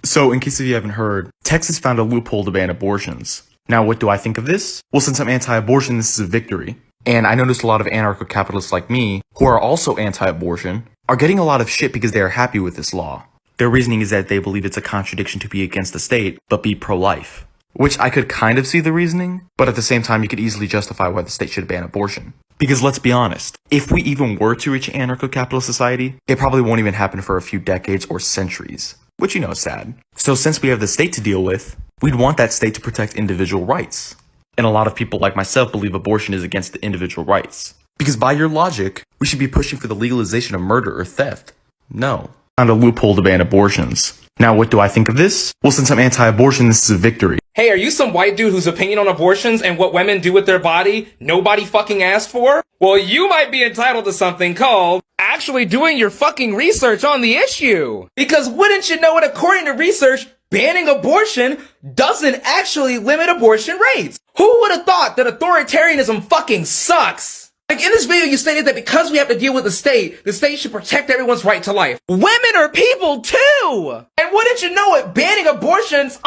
So, in case if you haven't heard, Texas found a loophole to ban abortions. Now, what do I think of this? Well, since I'm anti-abortion, this is a victory. And I noticed a lot of anarcho-capitalists like me, who are also anti-abortion, are getting a lot of shit because they are happy with this law. Their reasoning is that they believe it's a contradiction to be against the state, but be pro-life. Which I could kind of see the reasoning, but at the same time you could easily justify why the state should ban abortion. Because let's be honest, if we even were to reach an anarcho-capitalist society, it probably won't even happen for a few decades or centuries. Which you know is sad. So since we have the state to deal with, we'd want that state to protect individual rights. And a lot of people like myself believe abortion is against the individual rights. Because by your logic, we should be pushing for the legalization of murder or theft. No. Found a loophole to ban abortions. Now what do I think of this? Well, since I'm anti-abortion, this is a victory. Hey, are you some white dude whose opinion on abortions and what women do with their body nobody fucking asked for? Well, you might be entitled to something called actually doing your fucking research on the issue. Because wouldn't you know it, according to research, banning abortion doesn't actually limit abortion rates. Who would have thought that authoritarianism fucking sucks? Like in this video, you stated that because we have to deal with the state should protect everyone's right to life. Women are people too! And wouldn't you know it, banning abortions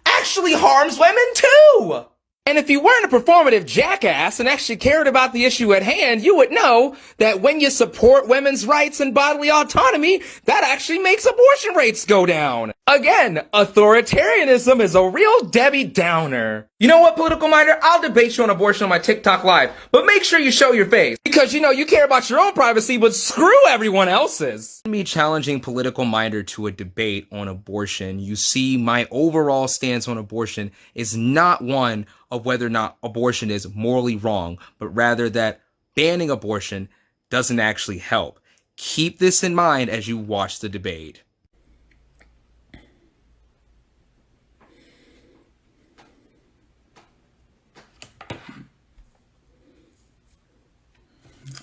actually harms women too! And if you weren't a performative jackass and actually cared about the issue at hand, you would know that when you support women's rights and bodily autonomy, that actually makes abortion rates go down. Again, authoritarianism is a real Debbie Downer. You know what, Political Minder? I'll debate you on abortion on my TikTok live, but make sure you show your face. Because, you know, you care about your own privacy, but screw everyone else's. Me challenging Political Minder to a debate on abortion, you see my overall stance on abortion is not one of whether or not abortion is morally wrong, but rather that banning abortion doesn't actually help. Keep this in mind as you watch the debate.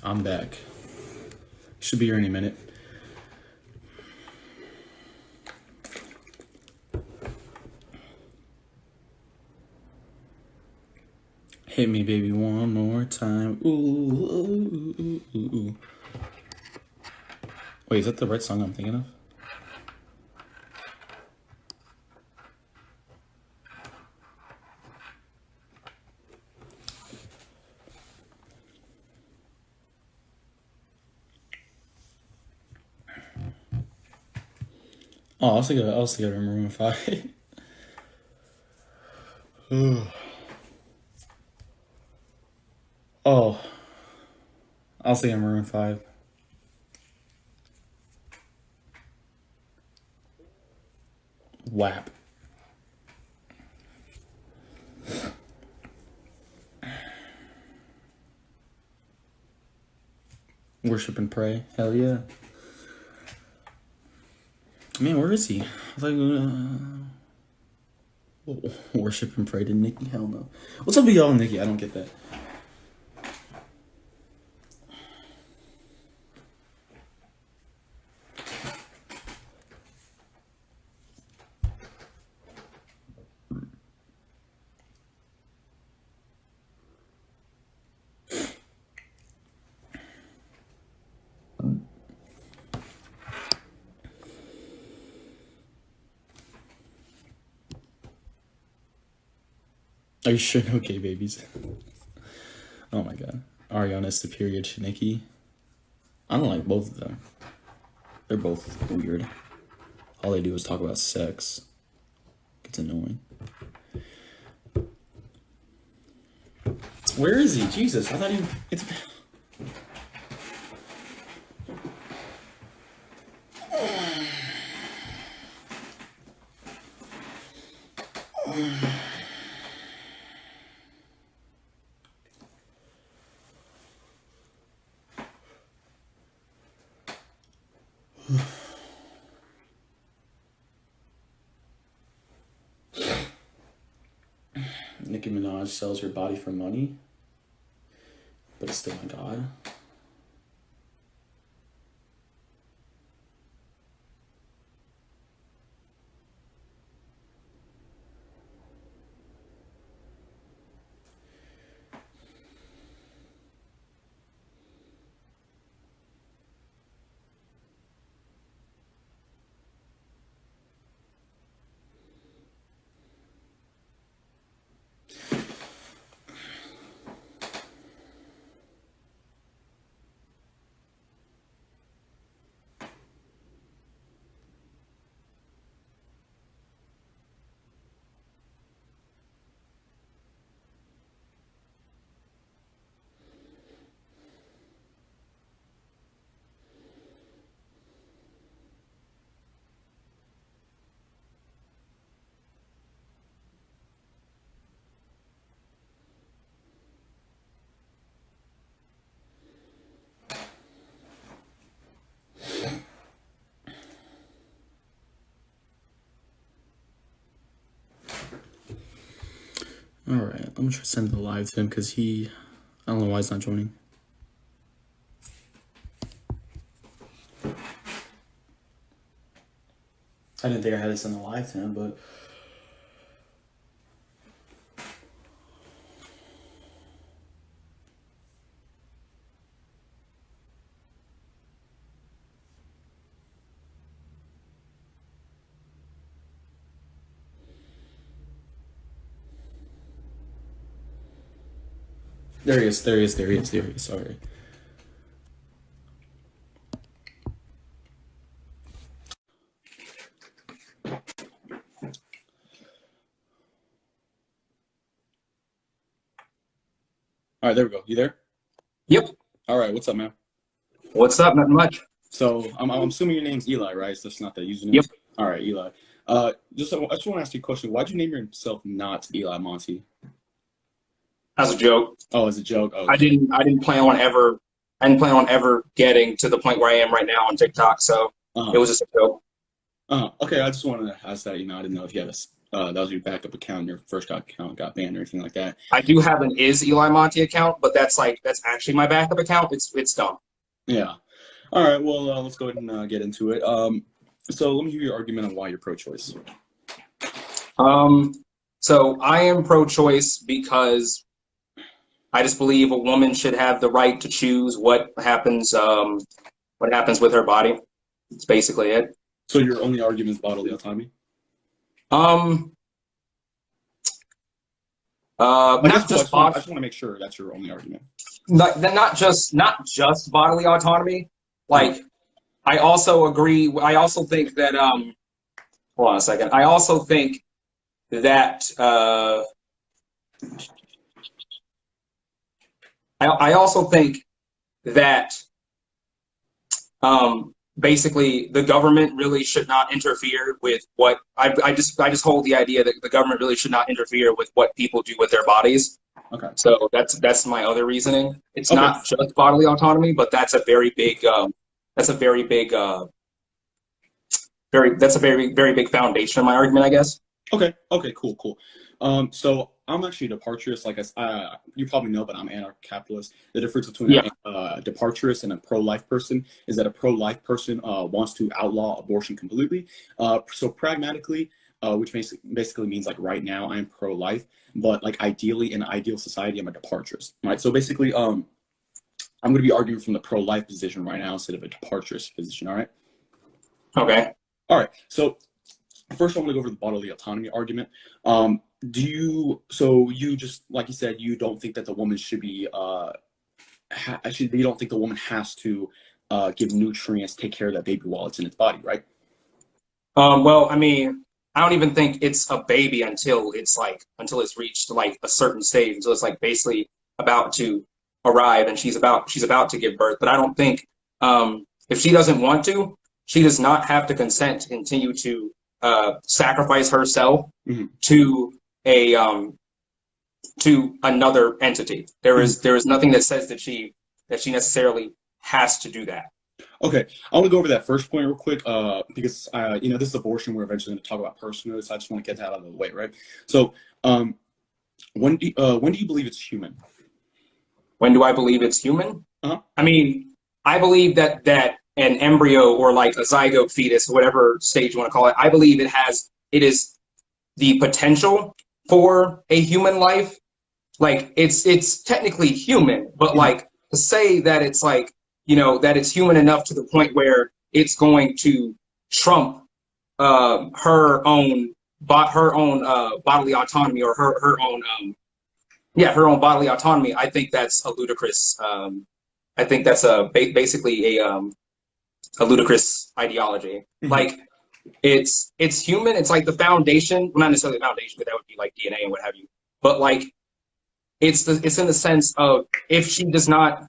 I'm back. Should be here any minute. Hit me, baby, one more time. Ooh, ooh, ooh, ooh, ooh. Wait, is that the right song I'm thinking of? Oh, I was thinking of Maroon 5. Oh, I was thinking Maroon 5. WAP. Worship and pray. Hell yeah. Man, where is he? I was like, worship and pray to Nikki? Hell no. What's up with y'all and Nikki? I don't get that. Are you sure no gay babies? Oh my god. Ariana's superior to Nikki. I don't like both of them. They're both weird. All they do is talk about sex. It's annoying. Where is he? Jesus, I thought he... It's... Nicki Minaj sells her body for money, but it's still my god. Alright, I'm gonna try to send the live to him because I don't know why he's not joining. I didn't think I had to send the live to him, but... There he is. Sorry. All right, there we go. You there? Yep. All right, what's up, man? What's up? Not much. So I'm assuming your name's Eli, right? So that's not the username. Yep. All right, Eli. I just want to ask you a question. Why'd you name yourself not Eli Monty? As a joke. Oh, as a joke. Oh, I didn't plan on ever getting to the point where I am right now on TikTok. So it was just a joke. Okay, I just wanted to ask that. I didn't know if you had that was your backup account, your first account got banned or anything like that. I do have an is Eli Monty account, but that's actually my backup account. It's dumb. Yeah. All right. Well, let's go ahead and get into it. So let me hear your argument on why you're pro-choice. So I am pro-choice because I just believe a woman should have the right to choose what happens with her body. That's basically it. So your only argument is bodily autonomy? I just want to make sure that's your only argument. Not just bodily autonomy. Like, I also agree. I also think that hold on a second. I also think that I also think that basically the government really should not interfere with what I just hold the idea that the government really should not interfere with what people do with their bodies. Okay. So that's my other reasoning. It's not just bodily autonomy, but that's a very big very big big foundation of my argument, I guess. Okay, cool. So I'm actually a departurist. Like you probably know, but I'm anarcho-capitalist. The difference between a departurist and a pro-life person is that a pro-life person wants to outlaw abortion completely. So pragmatically, which basically means like right now I'm pro-life, but like ideally in an ideal society I'm a departurist, right? So basically, I'm going to be arguing from the pro-life position right now instead of a departurist position. All right. Okay. All right. So first, I want to go over the bodily autonomy argument. You just, like you said, you don't think that the woman should be, actually, you don't think the woman has to give nutrients, take care of that baby while it's in its body, right? Well, I mean, I don't even think it's a baby until it's reached like a certain stage, until it's like basically about to arrive and she's about to give birth. But I don't think if she doesn't want to, she does not have to consent to continue to sacrifice herself to another entity. There is nothing that says that she necessarily has to do that. Okay, I want to go over that first point real quick because this is abortion. We're eventually going to talk about personhood, so I just want to get that out of the way, right? So, when do you believe it's human? When do I believe it's human? Uh-huh. I mean, I believe that an embryo or like a zygote fetus, whatever stage you want to call it, I believe it is the potential for a human life. Like it's technically human, but like to say that it's like, that it's human enough to the point where it's going to trump her own bodily autonomy or her own bodily autonomy. I think that's a ludicrous. I think that's basically a ludicrous ideology. Like it's human. It's like the foundation. Well, not necessarily the foundation, but that would be like DNA and what have you. But like it's in the sense of if she does not.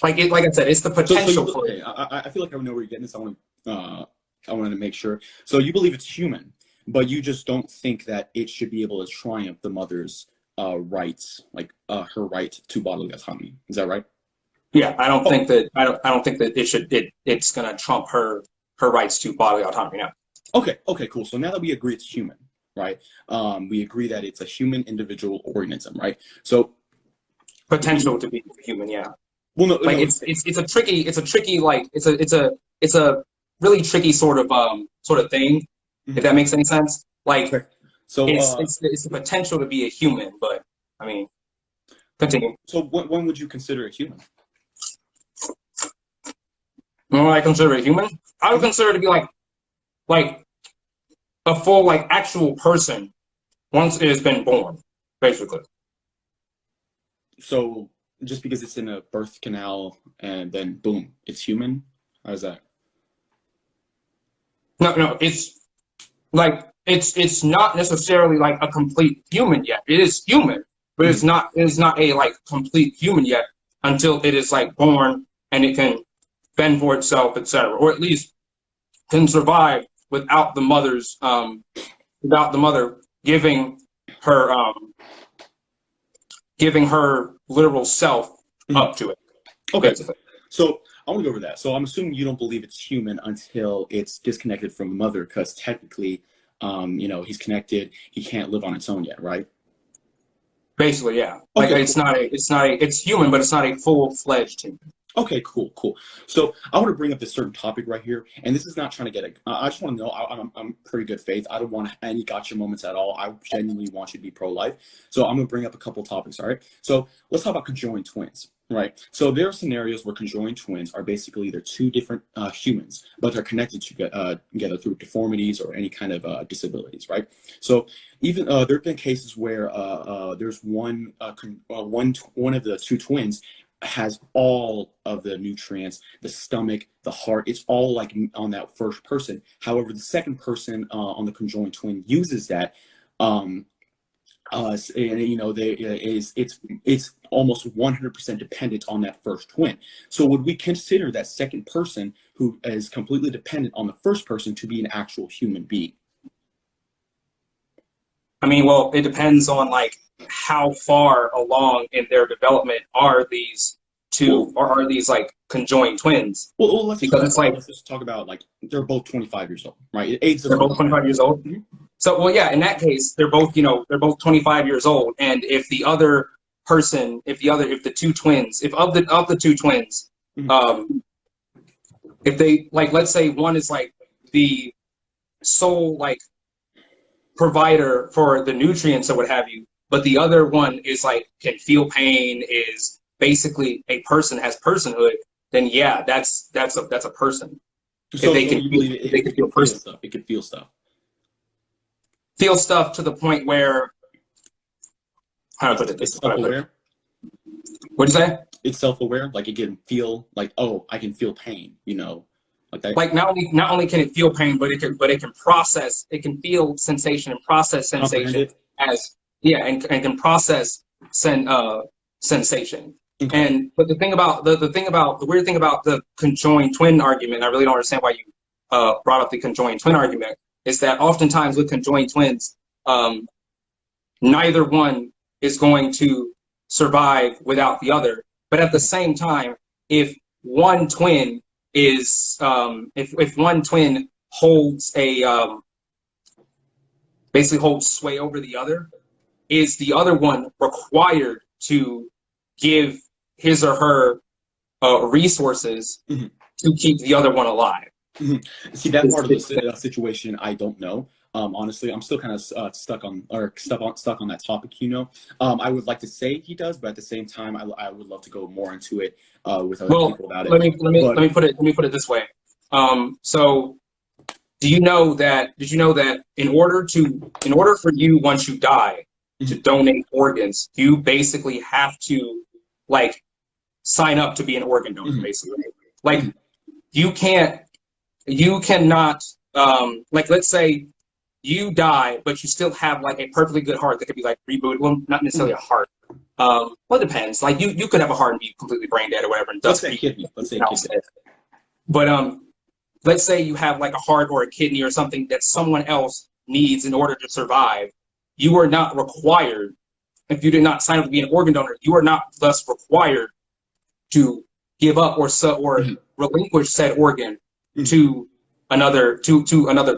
Like I said, it's the potential for it. I feel like I know where you're getting this. I wanted to make sure. So you believe it's human, but you just don't think that it should be able to triumph the mother's rights, like her right to bodily autonomy. Is that right? Yeah, I don't think that it's gonna trump her rights to bodily autonomy now. Okay, cool. So now that we agree it's human, right? We agree that it's a human individual organism, right? So Potential to be human, yeah. well, no, Like no, it's a tricky like it's a really tricky sort of thing, if that makes any sense. Like okay. So it's the potential to be a human, but I mean, continue. so when would you consider a human? When I consider a human, I would consider it to be like a full like actual person once it has been born, basically. So just because it's in a birth canal and then boom, it's human? How's that? No, it's like it's not necessarily like a complete human yet. It is human, but it is not a like complete human yet until it is like born and it can fend for itself, etc., or at least can survive without the mother giving her literal self up to it. Okay. Basically. So I want to go over that. So I'm assuming you don't believe it's human until it's disconnected from the mother, because technically, he's connected. He can't live on its own yet, right? Basically, yeah. Like Okay. it's human, but it's not a full-fledged human. Okay, cool. So I want to bring up this certain topic right here, and this is not trying to get I just want to know, I'm pretty good faith. I don't want any gotcha moments at all. I genuinely want you to be pro-life. So I'm going to bring up a couple topics, all right? So let's talk about conjoined twins, right? So there are scenarios where conjoined twins are basically they're two different humans, but they're connected together through deformities or any kind of disabilities, right? So even there have been cases where there's one of the two twins has all of the nutrients, the stomach, the heart. It's all like on that first person. However, the second person on the conjoined twin uses that, and it's almost 100% dependent on that first twin. So would we consider that second person who is completely dependent on the first person to be an actual human being? I mean, well, it depends on like how far along in their development are these two, or are these like conjoined twins? Well, let's Because just talk about like they're both 25 years old, right? Age they're both 25 years old. Mhm. So, well, yeah, in that case, they're both 25 years old, and if the other person, if the two twins, if of the two twins, if they like, let's say one is like the sole like provider for the nutrients or what have you, but the other one is like can feel pain, is basically a person, has personhood, then yeah, that's a person. So If they you can believe they can feel person. stuff. It could feel stuff. Feel stuff to the point where, how do I put it? It's self-aware. What'd you say? It's self-aware. Like it can feel like, oh, I can feel pain. Like that. Like not only can it feel pain, but it can process. It can feel sensation and process sensation as and can process sensation. Okay. But the weird thing about the conjoined twin argument, I really don't understand why you brought up the conjoined twin argument, is that oftentimes with conjoined twins, neither one is going to survive without the other. But at the same time, if one twin is if one twin holds basically holds sway over the other, is the other one required to give his or her resources to keep the other one alive? See, that part of the situation, I don't know. Honestly, I'm still kind of stuck on that topic. I would like to say he does, but at the same time, I would love to go more into it with other people about it. Let me put it this way. So, did you know that in order for you, once you die, to donate organs, you basically have to like sign up to be an organ donor, basically. Like you cannot like, let's say you die, but you still have like a perfectly good heart that could be like rebooted. Well, not necessarily a heart. Well, it depends. Like you could have a heart and be completely brain dead or whatever. And Let's say kidney. But let's say you have like a heart or a kidney or something that someone else needs in order to survive. You are not required, if you did not sign up to be an organ donor, you are not thus required to give up or relinquish said organ to another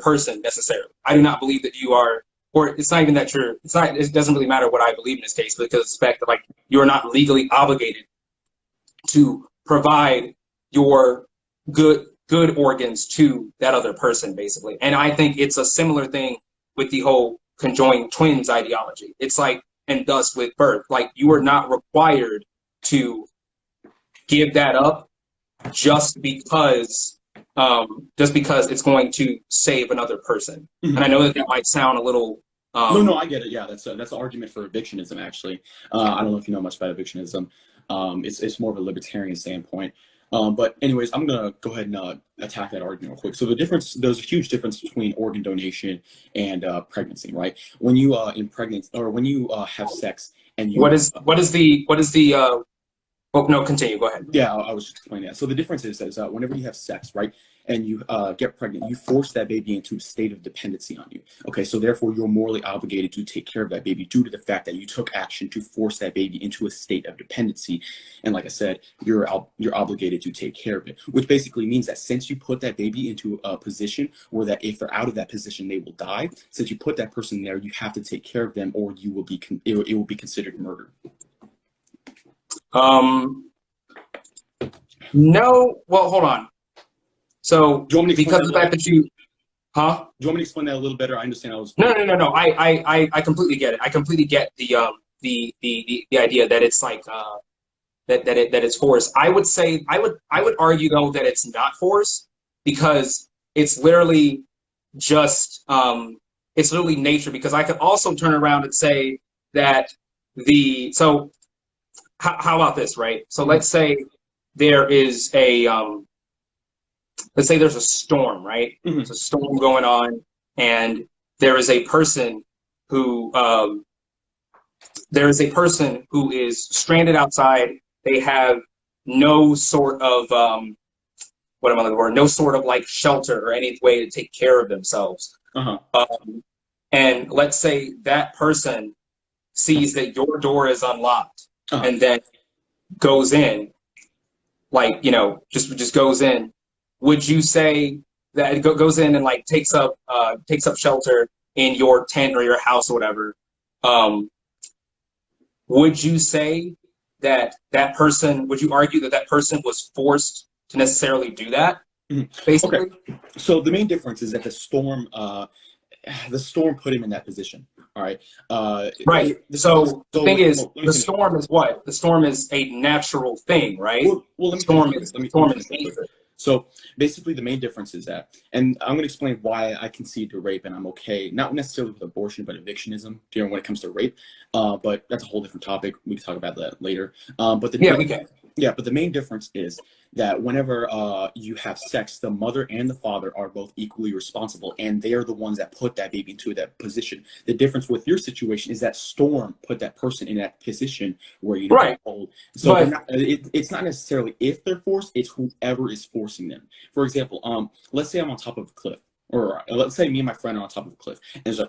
person necessarily. I do not believe that you are or it's not even that it doesn't really matter what I believe in this case, because the fact that like you're not legally obligated to provide your good organs to that other person, basically. And I think it's a similar thing with the whole conjoined twins ideology. It's like, and thus with birth, like you are not required to give that up just because it's going to save another person. Mhm. And I know that might sound a little No, I get it. Yeah, that's an argument for evictionism. Actually, I don't know if you know much about evictionism. It's more of a libertarian standpoint. But anyways, I'm gonna go ahead and attack that argument real quick. So there's a huge difference between organ donation and pregnancy, right? When you impregnate or when you have sex and you what is the oh no, continue, go ahead. Yeah, I was just explaining that. So the difference is that whenever you have sex, right, and you get pregnant, you force that baby into a state of dependency on you. Okay, so therefore you're morally obligated to take care of that baby due to the fact that you took action to force that baby into a state of dependency. And like I said, you're obligated to take care of it, which basically means that since you put that baby into a position where that if they're out of that position they will die, since you put that person there, you have to take care of them, or you will be it will be considered murder. No, well, hold on. So Do you want me to because of the fact that you, Do you want me to explain that a little better? I understand. No. I completely get it. I completely get the idea that it's like that it's forced. I would say I would argue though that it's not forced, because it's literally just it's literally nature. Because I could also turn around and say that how about this, right? So let's say there is let's say there's a storm, right? Mm-hmm. There's a storm going on, and there is a person who is stranded outside. They have no sort of no sort of like shelter or any way to take care of themselves. Uh-huh. And let's say that person sees that your door is unlocked, Uh-huh. and then goes in, like, just goes in. Would you say that it goes in and like takes up shelter in your tent or your house or whatever? Would you say that person? Would you argue that person was forced to necessarily do that? Mm-hmm. Basically. Okay. So the main difference is that the storm put him in that position. All right. Right. So the thing is, the storm is what? The storm is a natural thing, right? Well, Storm is nature. So basically the main difference is that, and I'm going to explain why I concede to rape and I'm okay, not necessarily with abortion, but evictionism, when it comes to rape. But that's a whole different topic. We can talk about that later. But we can. Yeah, but the main difference is that whenever you have sex, the mother and the father are both equally responsible, and they are the ones that put that baby into that position. The difference with your situation is that storm put that person in that position where you right. Old. So it's not necessarily if they're forced; it's whoever is forcing them. For example, let's say I'm on top of a cliff, or let's say me and my friend are on top of a cliff, and there's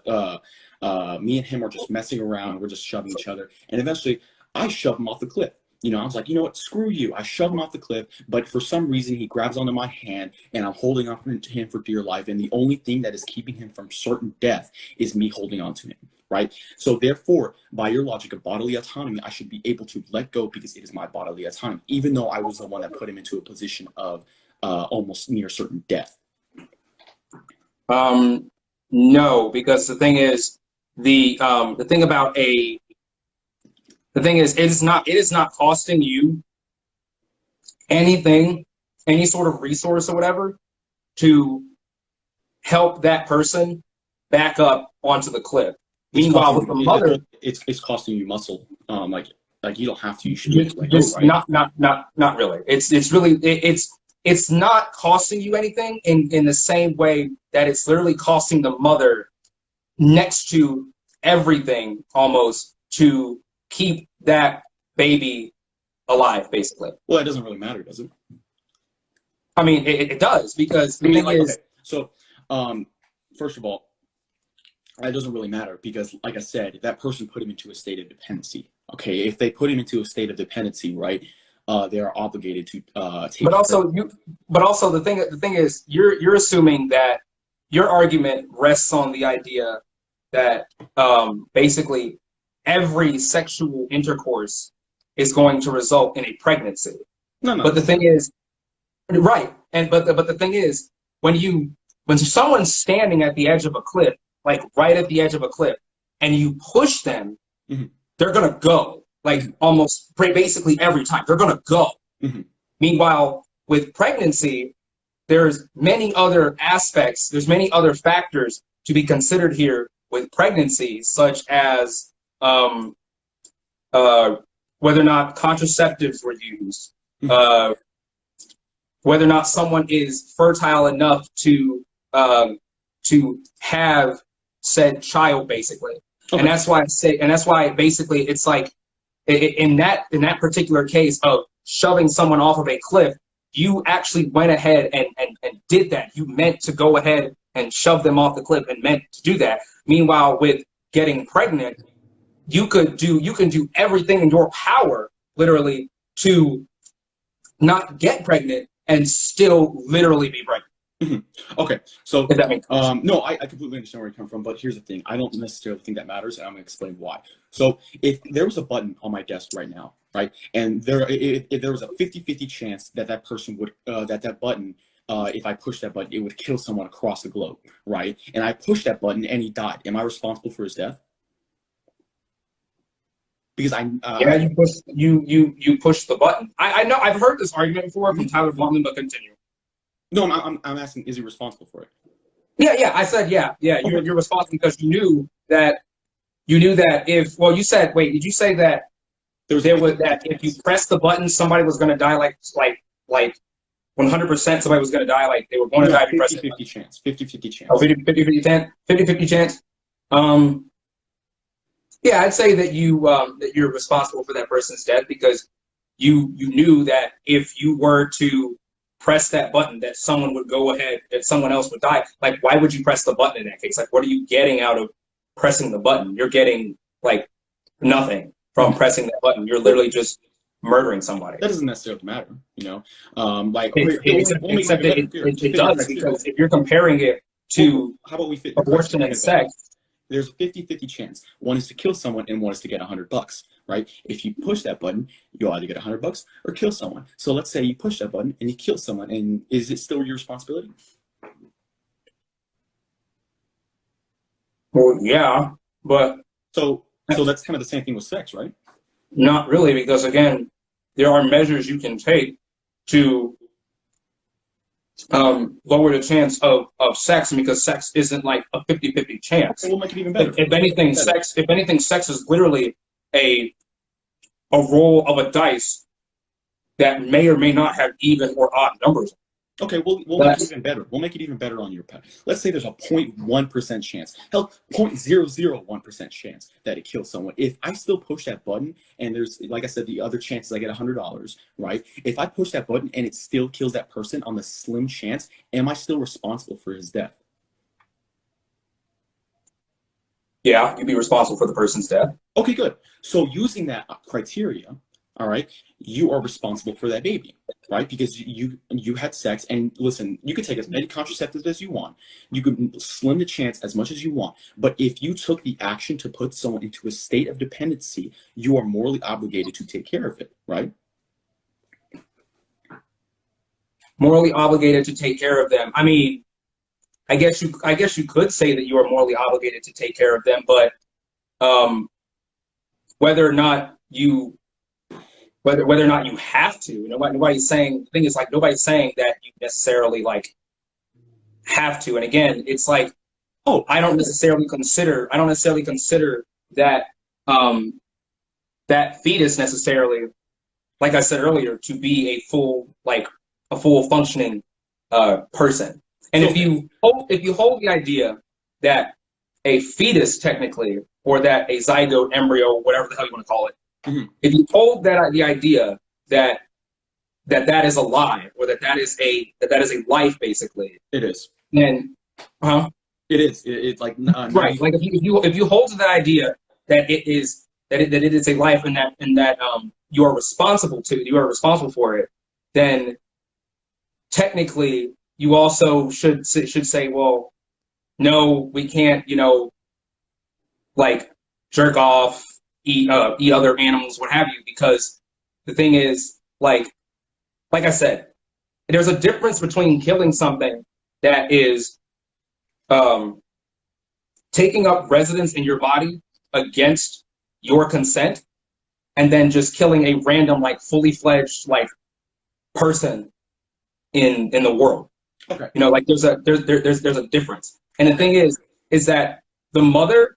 me and him are just messing around. We're just shoving each other, and eventually I shove him off the cliff. I was like, you know what, screw you. I shove him off the cliff, but for some reason he grabs onto my hand and I'm holding on to him for dear life. And the only thing that is keeping him from certain death is me holding on to him, right? So therefore, by your logic of bodily autonomy, I should be able to let go because it is my bodily autonomy, even though I was the one that put him into a position of almost near certain death. No, because the thing is, the thing is, it is not costing you anything, any sort of resource or whatever, to help that person back up onto the cliff. Meanwhile, with the mother, it's costing you muscle. Like you don't have to. You should just right? Not really. It's not costing you anything in the same way that it's literally costing the mother next to everything almost to keep that baby alive, basically. Well, it doesn't really matter, does it? I mean, it does, because the thing is... Okay. So, first of all, it doesn't really matter because, like I said, that person put him into a state of dependency. Okay, if they put him into a state of dependency, right, they are obligated to take. But also, the thing is, you're assuming that your argument rests on the idea that basically every sexual intercourse is going to result in a pregnancy. No. But the thing is, right, but the thing is, when someone's standing at the edge of a cliff, like right at the edge of a cliff, and you push them, they're gonna go. Like almost basically every time, they're gonna go. Meanwhile, with pregnancy, there's many other aspects, there's many other factors to be considered here with pregnancy, such as whether or not contraceptives were used, whether or not someone is fertile enough to have said child, basically. Okay. And that's why basically it's like in that particular case of shoving someone off of a cliff, you actually went ahead and did that. You meant to go ahead and shove them off the cliff and meant to do that. Meanwhile, with getting pregnant, you can do everything in your power, literally, to not get pregnant and still literally be pregnant. Okay, so if that makes sense. No, I completely understand where you come from, but here's the thing: I don't necessarily think that matters, and I'm gonna explain why. So, if there was a button on my desk right now, right, and if there was a 50-50 chance that person would that button, if I pushed that button, it would kill someone across the globe, right? And I pushed that button and he died. Am I responsible for his death? Because you pushed the button. I know I've heard this argument before from Tyler Blumman, but continue. No, I'm asking, is he responsible for it? Yeah. I said yeah. Okay. You're responsible because you knew that if you said did you say that that if you press the button somebody was going to die like 100% somebody was going to die, like they were going to die if you press 50-50 chance. 50-50 chance. Oh, 50-50 chance. Yeah, I'd say that you're responsible for that person's death because you knew that if you were to press that button, that someone would go ahead, that someone else would die. Like, why would you press the button in that case? Like, what are you getting out of pressing the button? You're getting like nothing from pressing that button. You're literally just murdering somebody. That doesn't necessarily matter, you know. Except it does, because if you're comparing it to how about we fit abortion and sex, there's a 50-50 chance. One is to kill someone and one is to get $100, right? If you push that button, you'll either get $100 or kill someone. So let's say you push that button and you kill someone, and is it still your responsibility? Well, yeah, but so that's kind of the same thing with sex, right? Not really, because again, there are measures you can take to lower the chance of sex, because sex isn't like a 50-50 chance. We'll make it even better. If anything, sex is literally a roll of a dice that may or may not have even or odd numbers. Okay, we'll make it even better. We'll make it even better on your pet. Let's say there's a 0.1% chance, hell, 0.001% chance that it kills someone. If I still push that button, and there's, like I said, the other chances I get $100, right? If I push that button and it still kills that person on the slim chance, am I still responsible for his death? Yeah, you'd be responsible for the person's death. Okay, good. So using that criteria, all right, you are responsible for that baby, right? Because you had sex, and listen, you can take as many contraceptives as you want. You can slim the chance as much as you want. But if you took the action to put someone into a state of dependency, you are morally obligated to take care of it, right? Morally obligated to take care of them. I mean, I guess you could say that you are morally obligated to take care of them, but whether or not you have to, nobody's saying. The thing is, like, nobody's saying that you necessarily like have to. And again, it's like, I don't necessarily consider that that fetus necessarily, like I said earlier, to be a full functioning person. And if you hold the idea that a fetus technically, or that a zygote, embryo, whatever the hell you want to call it, if you hold the idea that is alive, or that is a life, basically, it is. Then, it is. It's like right. Like if you hold to that idea that it is a life, and that you are responsible for it, then technically you also should say, well, no, we can't, like jerk off, eat other animals, what have you. Because the thing is, like I said, there's a difference between killing something that is taking up residence in your body against your consent, and then just killing a random, like, fully fledged, like, person in the world. Okay. You know, like there's a difference. And the thing is that the mother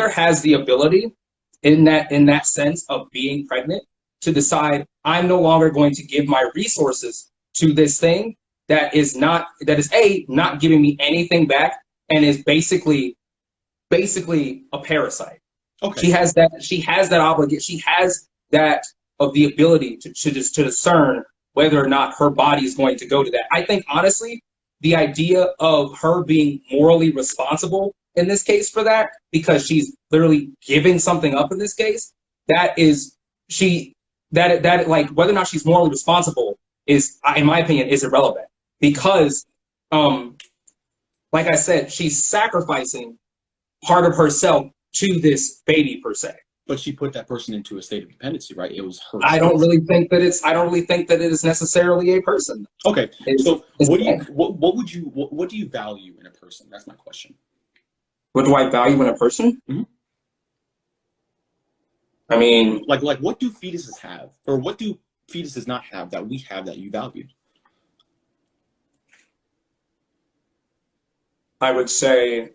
has the ability in that sense of being pregnant to decide, I'm no longer going to give my resources to this thing that is not giving me anything back, and is basically a parasite. Okay. She has that obligation. She has that of the ability to discern whether or not her body is going to go to that. I think, honestly, the idea of her being morally responsible in this case for that, because she's literally giving something up in this case, that like, whether or not she's morally responsible is, in my opinion, is irrelevant. Because, like I said, she's sacrificing part of herself to this baby, per se. But she put that person into a state of dependency, right? It was her. I don't really think that it is necessarily a person. Okay. So what do you value in a person? That's my question. What do I value in a person? Mm-hmm. I mean, like what do fetuses have, or what do fetuses not have that we have that you value? I would say,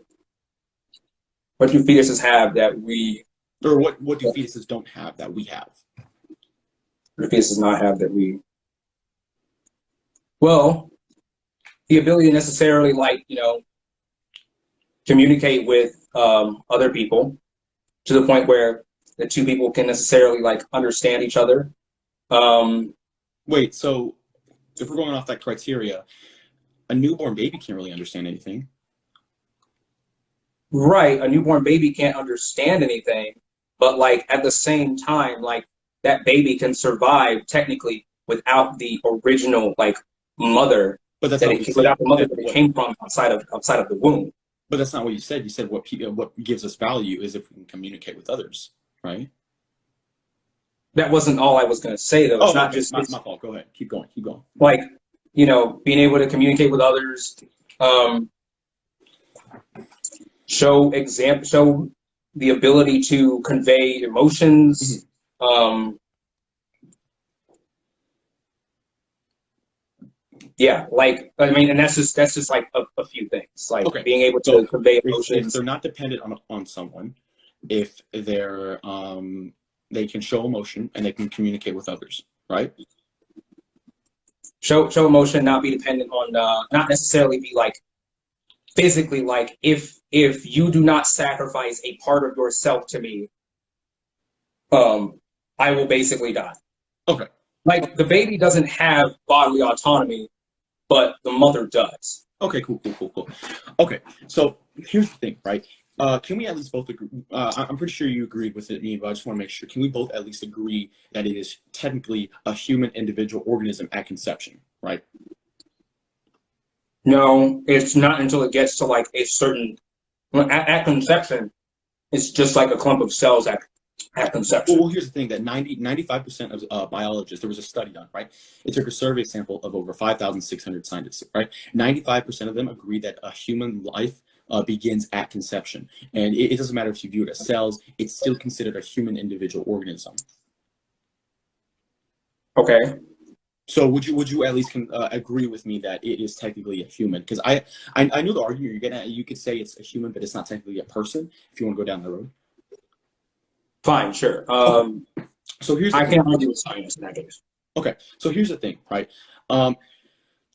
what do fetuses have that we, or what do fetuses don't have that we have? What do fetuses not have that we? Well, the ability to necessarily, like, you know, communicate with other people to the point where the two people can necessarily, like, understand each other. Wait, so if we're going off that criteria, a newborn baby can't really understand anything. Right, a newborn baby can't understand anything, but, like, at the same time, like, that baby can survive technically without the original, like, mother. But that's without the mother that it came from outside of the womb. But that's not what you said. You said what gives us value is if we can communicate with others, right? That wasn't all I was going to say, though. It's not just my fault. Go ahead. Keep going. Like, you know, being able to communicate with others, show the ability to convey emotions. Mm-hmm. Yeah, like, I mean, and that's just like a few things, like, okay, being able to convey emotions. If they're not dependent on someone, if they're they can show emotion and they can communicate with others, right? Show emotion, not be dependent on, not necessarily be, like, physically, like, if you do not sacrifice a part of yourself to me, I will basically die. Okay. Like, the baby doesn't have bodily autonomy, but the mother does. Okay, cool. Okay, so here's the thing, right? Can we at least both agree? I'm pretty sure you agreed with me, but I just want to make sure. Can we both at least agree that it is technically a human individual organism at conception, right? No, it's not until it gets to, like, a certain, at conception, it's just like a clump of cells at conception. Well, here's the thing, that 95% of biologists, there was a study done, right? It took a survey sample of over 5,600 scientists, right? 95% of them agree that a human life begins at conception. And it doesn't matter if you view it as cells, it's still considered a human individual organism. Okay. So would you at least agree with me that it is technically a human? Because I know the argument you're getting at. You could say it's a human, but it's not technically a person, if you want to go down the road. Fine, sure. So here's I can't argue with science in that case. Okay, so here's the thing, right?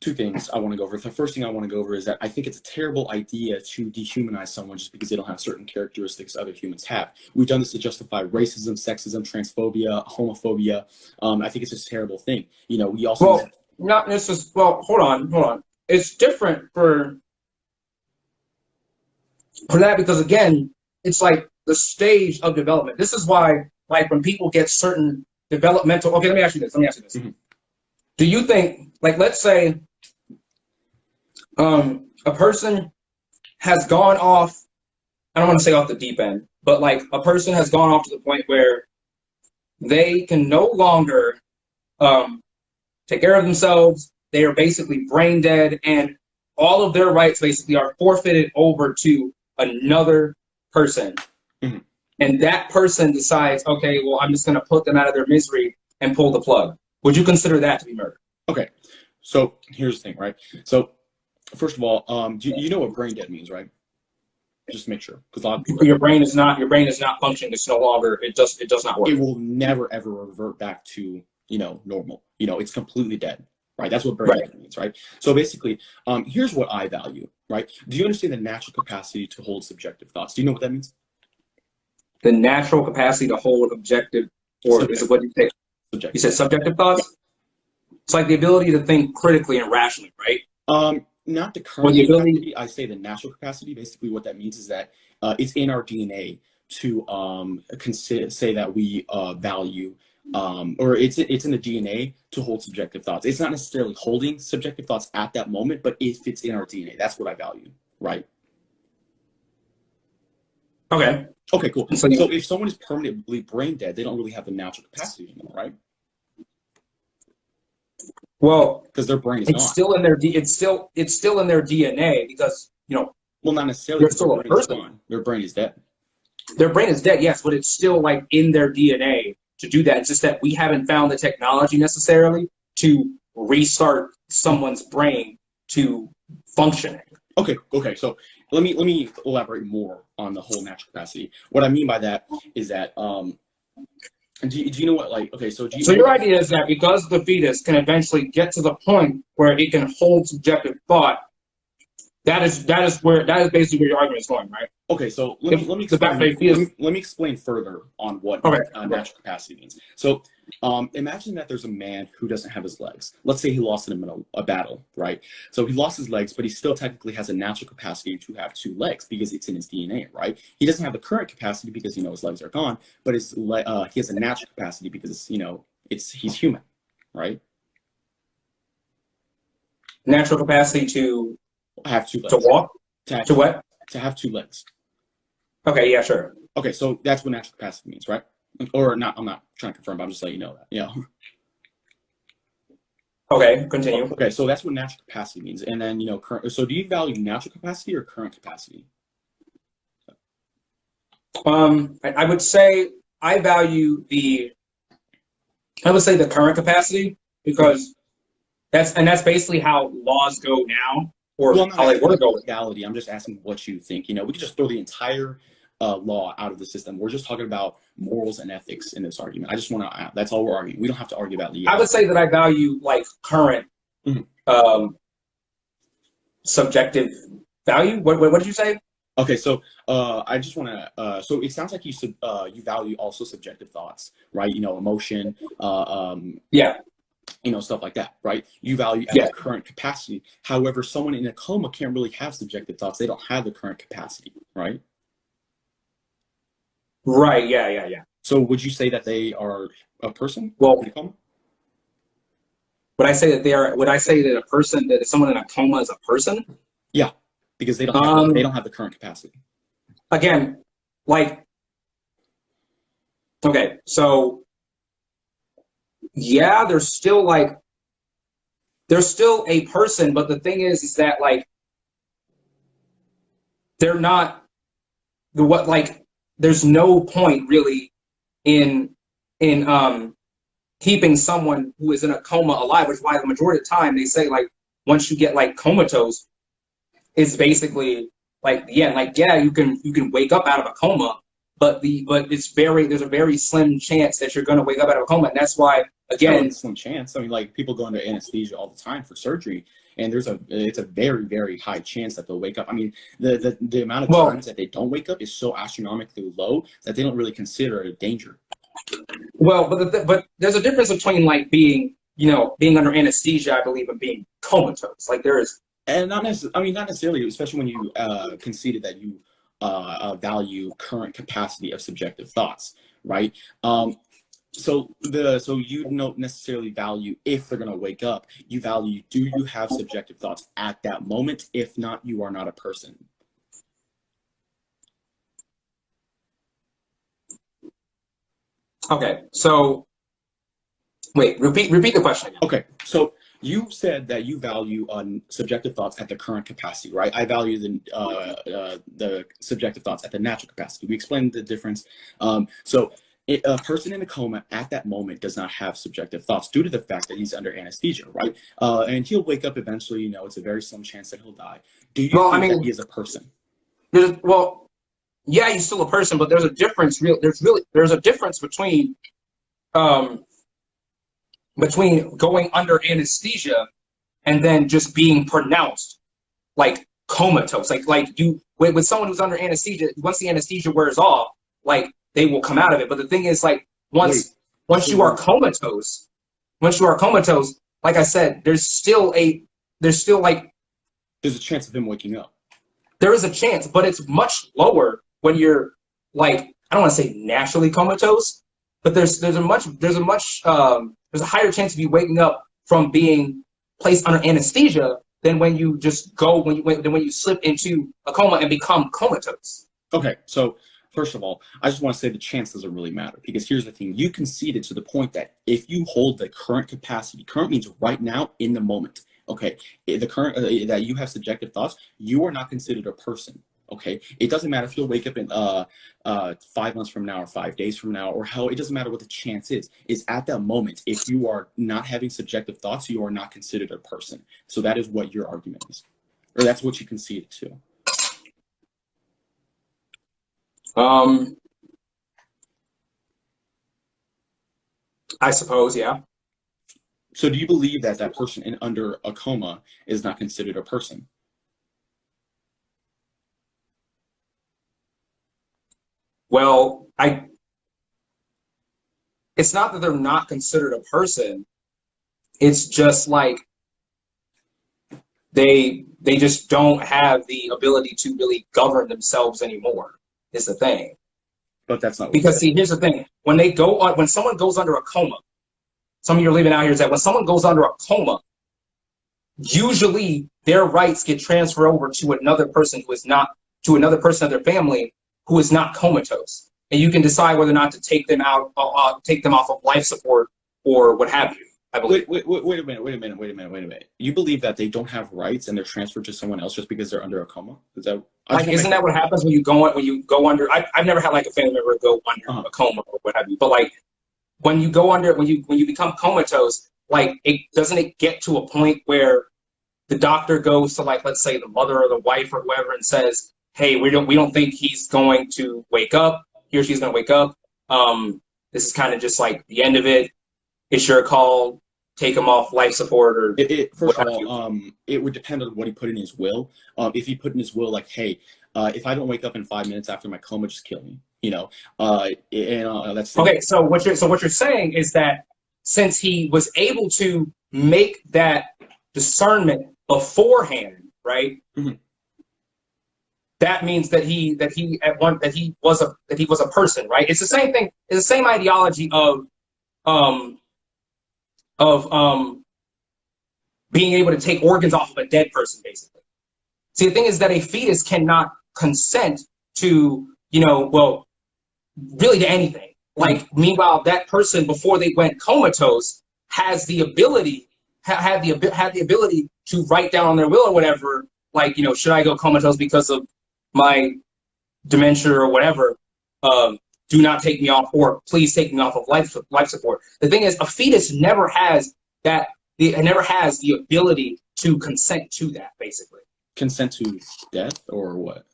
Two things I want to go over. The first thing I want to go over is that I think it's a terrible idea to dehumanize someone just because they don't have certain characteristics other humans have. We've done this to justify racism, sexism, transphobia, homophobia. I think it's just a terrible thing. You know, we also... Well, not necessarily... Well, hold on. It's different for that because, again, it's like the stage of development. This is why, like, when people get certain developmental... Okay, let me ask you this. Mm-hmm. Do you think, like, let's say a person has gone off I don't want to say off the deep end, but like a person has gone off to the point where they can no longer take care of themselves. They are basically brain dead, and all of their rights basically are forfeited over to another person. Mhm. And that person decides, okay, well, I'm just going to put them out of their misery and pull the plug. Would you consider that to be murder? Okay, so here's the thing, right? So first of all, you know what brain dead means, right? Just to make sure, because a lot of people, Your brain is not functioning. It's no longer. It does not work. it will never ever revert back to normal. It's completely dead, right? That's what brain dead means, right? So basically, here's what I value, right? Do you understand the natural capacity to hold subjective thoughts? Do you know what that means? The natural capacity to hold objective, or is it what you say? Subjective. You said subjective thoughts. It's like the ability to think critically and rationally, right? Not the current capacity. I say the natural capacity. Basically, what that means is that it's in our DNA to say that we value, or it's in the DNA to hold subjective thoughts. It's not necessarily holding subjective thoughts at that moment, but if it's in our DNA, that's what I value, right? Okay. Okay, cool. So if someone is permanently brain dead, they don't really have the natural capacity anymore, right? Well, because their brain is it's gone. still in their it's still in their DNA because Well, not necessarily. they're still a person. Gone. Their brain is dead. Their brain is dead, yes, but it's still like in their DNA to do that. It's just that we haven't found the technology necessarily to restart someone's brain to functioning. Okay. So let me elaborate more on the whole natural capacity. What I mean by that is that do you know what, like, okay, so your idea is that because the fetus can eventually get to the point where it can hold subjective thought, that is basically where your argument is going, right? Okay, so let me explain further on what natural capacity means. So imagine that there's a man who doesn't have his legs. Let's say he lost in a battle, right? So he lost his legs, but he still technically has a natural capacity to have two legs because it's in his DNA, right? He doesn't have the current capacity because his legs are gone, but he has a natural capacity because he's human, right? Natural capacity to have two legs. To walk? To what? To have two legs. Okay, yeah, sure. Okay, so that's what natural capacity means, right? Or not, I'm not trying to confirm, but I'm just letting you know that. Yeah. Okay, continue. Okay, so that's what natural capacity means. And then, so do you value natural capacity or current capacity? I would say I value the current capacity because that's basically how laws go now. Or how they were going. Legality. I'm just asking what you think. We could just throw the entire law out of the system. We're just talking about morals and ethics in this argument. I just want to. That's all we're arguing. We don't have to argue about legality. I would say that I value like current subjective value. What did you say? Okay, so I just want to. So it sounds like you value also subjective thoughts, right? Emotion. Yeah. Stuff like that, right? You value at the current capacity. However, someone in a coma can't really have subjective thoughts. They don't have the current capacity, right? Right, yeah. So would you say that they are a person? Well, would I say that a person, that someone in a coma is a person? Yeah, because they don't have the current capacity. Again, like, okay, so yeah, they're still a person, but the thing is that like they're not there's no point really in keeping someone who is in a coma alive, which is why the majority of the time they say like once you get like comatose, it's basically like you can wake up out of a coma, but there's a very slim chance that you're going to wake up out of a coma, and that's why again slim chance. I mean, like people go into anesthesia all the time for surgery, and it's a very, very high chance that they'll wake up. I mean, the amount of times that they don't wake up is so astronomically low that they don't really consider it a danger. Well, but there's a difference between like being under anesthesia, I believe, and being comatose. Like there is, and not necessarily, especially when you conceded that you value current capacity of subjective thoughts, right? So you don't necessarily value if they're going to wake up. You value, do you have subjective thoughts at that moment? If not, you are not a person. Okay, so wait, repeat the question again. Okay, so you said that you value subjective thoughts at the current capacity, right? I value the subjective thoughts at the natural capacity. We explained the difference. A person in a coma at that moment does not have subjective thoughts due to the fact that he's under anesthesia, right? And he'll wake up eventually. You know, it's a very slim chance that he'll die. Do you think that he is a person? Well, yeah, he's still a person, but there's a difference. There's a difference between going under anesthesia and then just being pronounced like comatose. Like you with someone who's under anesthesia, once the anesthesia wears off, like they will come out of it. But the thing is, like once you are comatose, like I said, there's still a chance of him waking up. There is a chance, but it's much lower when you're like, I don't want to say naturally comatose, but there's a higher chance of you waking up from being placed under anesthesia than when you just when you slip into a coma and become comatose. Okay, so first of all, I just want to say the chance doesn't really matter, because here's the thing: you conceded to the point that if you hold the current capacity, current means right now in the moment. Okay, the current that you have subjective thoughts, you are not considered a person. Okay, it doesn't matter if you'll wake up in 5 months from now or 5 days from now, or how, it doesn't matter what the chance is. It's at that moment. If you are not having subjective thoughts, you are not considered a person. So that is what your argument is, or that's what you conceded to. I suppose, yeah. So do you believe that that person under a coma is not considered a person? Well, it's not that they're not considered a person. It's just like they just don't have the ability to really govern themselves anymore, is the thing. But that's not because see, here's the thing: when someone goes under a coma, some of you are leaving out here is that when someone goes under a coma, usually their rights get transferred over to another person of their family who is not comatose, and you can decide whether or not to take them off of life support or what have you. I believe. Wait a minute. You believe that they don't have rights and they're transferred to someone else just because they're under a coma? Isn't that what happens when you go under? I've never had like a family member go under a coma or what have you, but like when you go under, when you become comatose, like doesn't it get to a point where the doctor goes to, like, let's say the mother or the wife or whoever and says, hey, we don't think he's going to wake up, he or she's going to wake up. This is kind of just like the end of it. It's your call. Take him off life support, or first of all, it would depend on what he put in his will. If he put in his will, like, hey, if I don't wake up in 5 minutes after my coma, just kill me. You know, that's okay. So what you're saying is that since he was able to make that discernment beforehand, right? Mm-hmm. That means that he was a person, right? It's the same thing. It's the same ideology of being able to take organs off of a dead person, basically. See, the thing is that a fetus cannot consent to, really to anything. Like, meanwhile, that person, before they went comatose, has the ability, had the ability to write down on their will or whatever, like, should I go comatose because of my dementia or whatever? Do not take me off, or please take me off of life support. The thing is, a fetus never has that. It never has the ability to consent to that, basically. Consent to death or what?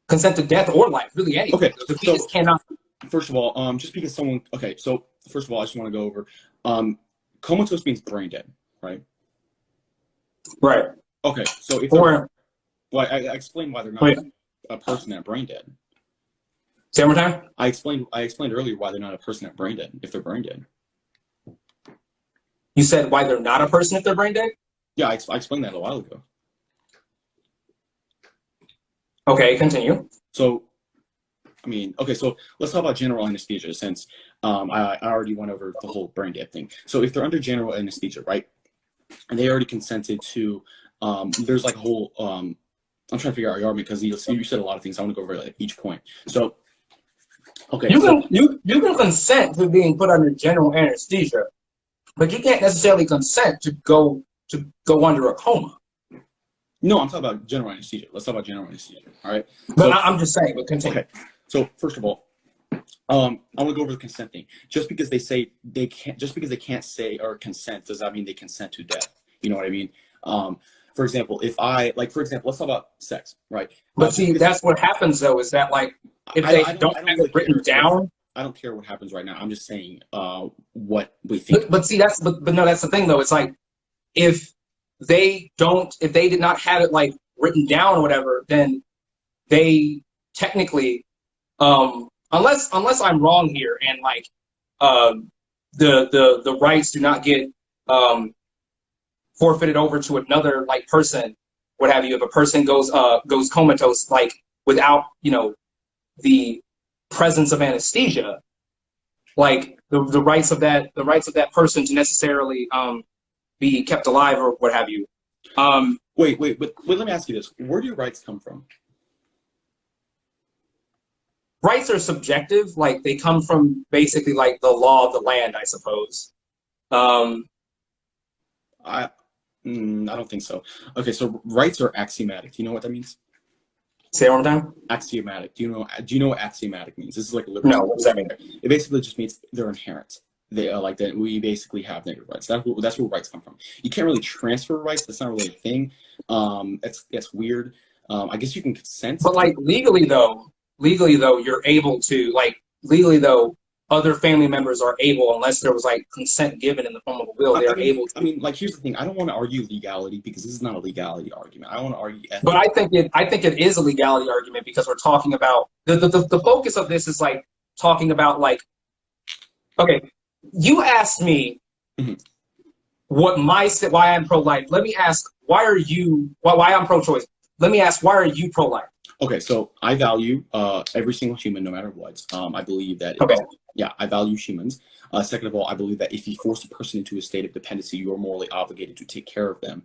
Consent to death or life, really anything. Okay, the fetus cannot. First of all, just because someone. Okay, so first of all, I just want to go over. Comatose means brain dead, right? Right. Okay, so if I explained why they're not a person that brain dead. Say one more time. I explained earlier why they're not a person that brain dead if they're brain dead. You said why they're not a person if they're brain dead? Yeah, I explained that a while ago. Okay, continue. So, so let's talk about general anesthesia, since I already went over the whole brain dead thing. So if they're under general anesthesia, right, and they already consented to, there's like a whole, I'm trying to figure out your argument because you said a lot of things. I want to go over like each point. So Okay, You so can you can consent to being put under general anesthesia, but you can't necessarily consent to go under a coma. no, I'm talking about general anesthesia. Let's talk about general anesthesia. All right. But So I'm just saying. But continue. okay. So first of all, I want to go over the consent thing. Just because they say they can't, just because they can't say or consent, does that mean they consent to death? You know what I mean? For example, if I like, for example, let's talk about sex, right? But see, that's what happens though. Is that like if they don't have really it written care down? I don't care what happens right now. I'm just saying what we think. But see, but no, that's the thing though. It's like if they did not have it like written down or whatever, then they technically, unless I'm wrong here, and like the rights do not get forfeited over to another like person, what have you. If a person goes comatose like without the presence of anesthesia, like the rights of that person to necessarily be kept alive or what have you. Wait, let me ask you this: where do your rights come from? Rights are subjective, like they come from basically like the law of the land, I suppose. I don't think so. Okay, so rights are axiomatic. Do you know what that means? Say it one more time. Axiomatic. Do you know what axiomatic means? This is like a liberty. No, what does that mean? It basically just means they're inherent. They are like that. We basically have negative rights. That's where rights come from. You can't really transfer rights. That's not really a thing. That's weird. I guess you can consent. But like legally though, you're able to legally though. Other family members are able, unless there was like consent given in the form of a will, they're able to. I mean, like, here's the thing. I don't want to argue legality because this is not a legality argument. I want to argue ethics. But I think it is a legality argument because we're talking about the focus of this is like talking about like, okay, you asked me why I'm pro-life. Let me ask why I'm pro-choice. Let me ask why are you pro-life? Okay, so I value every single human, no matter what. I believe that. Yeah, I value humans. Second of all, I believe that if you force a person into a state of dependency, you are morally obligated to take care of them.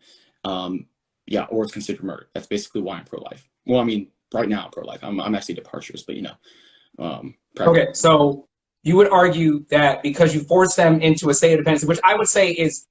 Yeah, or it's considered murder. That's basically why I'm pro-life. Well, I mean, right now I'm pro-life. I'm actually departures, but okay, so you would argue that because you force them into a state of dependency, which I would say is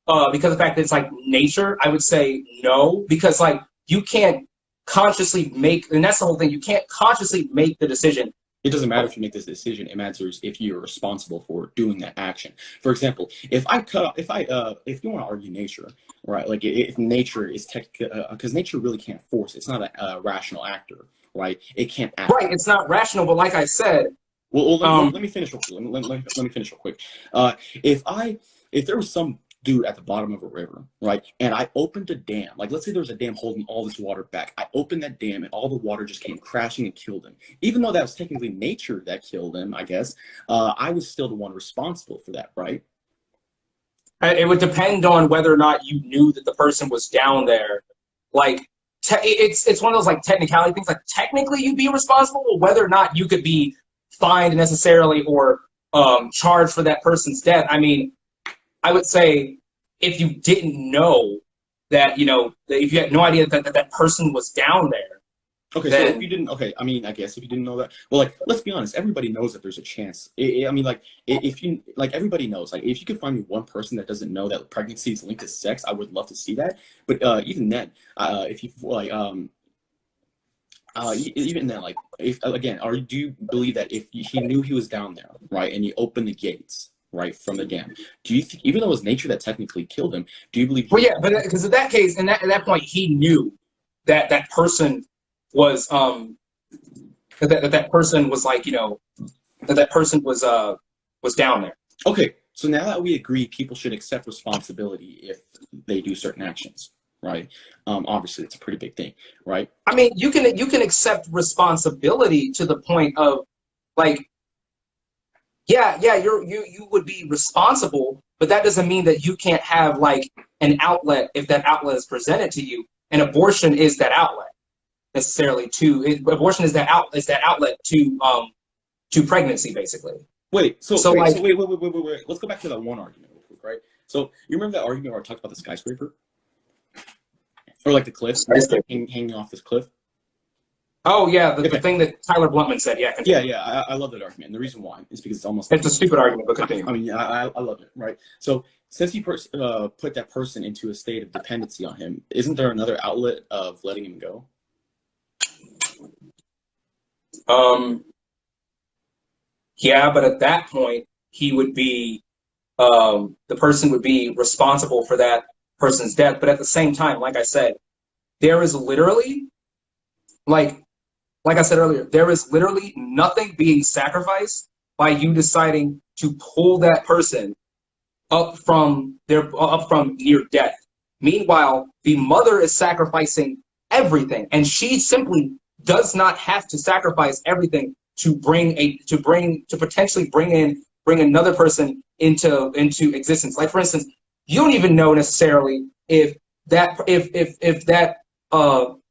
because of the fact that it's like nature, I would say no, because like you can't consciously make, and that's the whole thing, you can't consciously make the decision. It doesn't matter if you make this decision. It matters if you're responsible for doing that action. For example, if you want to argue nature, right? Like if nature is because nature really can't force. It's not a rational actor, right? It can't act. Right. It's not rational. But like I said, well, let me finish real quick. Let me finish real quick. If there was some dude at the bottom of a river, right? And I opened a dam. Like, let's say there was a dam holding all this water back. I opened that dam and all the water just came crashing and killed him. Even though that was technically nature that killed him, I guess, I was still the one responsible for that, right? It would depend on whether or not you knew that the person was down there. Like, it's one of those like technicality things. Like, technically you'd be responsible, but whether or not you could be fined necessarily or charged for that person's death. I mean, I would say if you didn't know that, if you had no idea that person was down there. Okay, so if you didn't, I mean, I guess if you didn't know that, well, like, let's be honest, everybody knows that there's a chance. I mean, like, if you, like, everybody knows, like, if you could find me one person that doesn't know that pregnancy is linked to sex, I would love to see that. But even then, if you, like, even then, like, if, again, do you believe that if he knew he was down there, right, and he opened the gates, right, from the dam, do you think, even though it was nature that technically killed him, do you believe? Well, yeah, but because in that case, at that point, he knew that that person was that person was like, that person was down there. Okay, so now that we agree, people should accept responsibility if they do certain actions, right? Obviously, it's a pretty big thing, right? I mean, you can accept responsibility to the point of like, yeah, you would be responsible, but that doesn't mean that you can't have like an outlet if that outlet is presented to you. And abortion is that outlet necessarily abortion is that outlet to pregnancy, basically. Wait, so wait. Let's go back to that one argument real quick, right? So you remember that argument where I talked about the skyscraper? Or like the cliff, hanging off this cliff? Oh yeah, the Okay. thing that Tyler Bluntman said. Yeah, continue. Yeah, I love that argument. And the reason why is because it's almost It's a stupid argument, but continue. I mean, I love it, right? So since he put that person into a state of dependency on him, isn't there another outlet of letting him go? Yeah, but at that point, he would be the person would be responsible for that person's death. But at the same time, like I said, there is literally, like I said earlier, there is literally nothing being sacrificed by you deciding to pull that person up from near death. Meanwhile, the mother is sacrificing everything, and she simply does not have to sacrifice everything to potentially bring another person into existence. Like for instance, you don't even know necessarily if that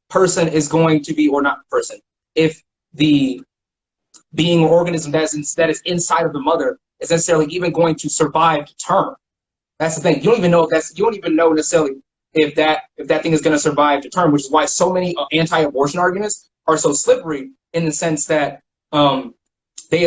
person is going to be, or not person, if the being or organism that is inside of the mother is necessarily even going to survive to term. That's the thing. You don't even know necessarily if that thing is going to survive to term, which is why so many anti-abortion arguments are so slippery in the sense that they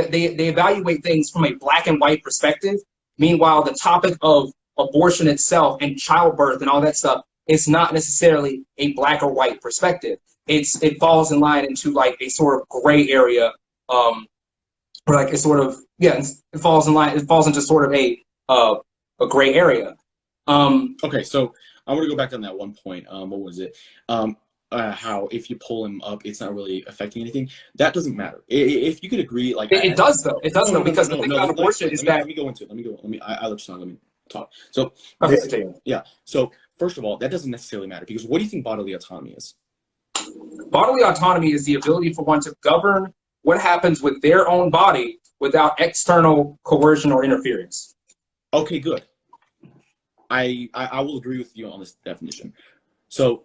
evaluate things from a black and white perspective. Meanwhile, the topic of abortion itself and childbirth and all that stuff is not necessarily a black or white perspective. It falls in line into like a sort of gray area, or like a sort of, yeah, it falls into sort of a gray area. Okay, so I want to go back on that one point. What was it? How if you pull him up, it's not really affecting anything. That doesn't matter. If you could agree, like it does though. It does though, because the thing about abortion is that. Let me go into it. I let me talk. So Okay, yeah. So first of all, that doesn't necessarily matter, because what do you think bodily autonomy is? Bodily autonomy is the ability for one to govern what happens with their own body without external coercion or interference. Okay, good. I will agree with you on this definition. So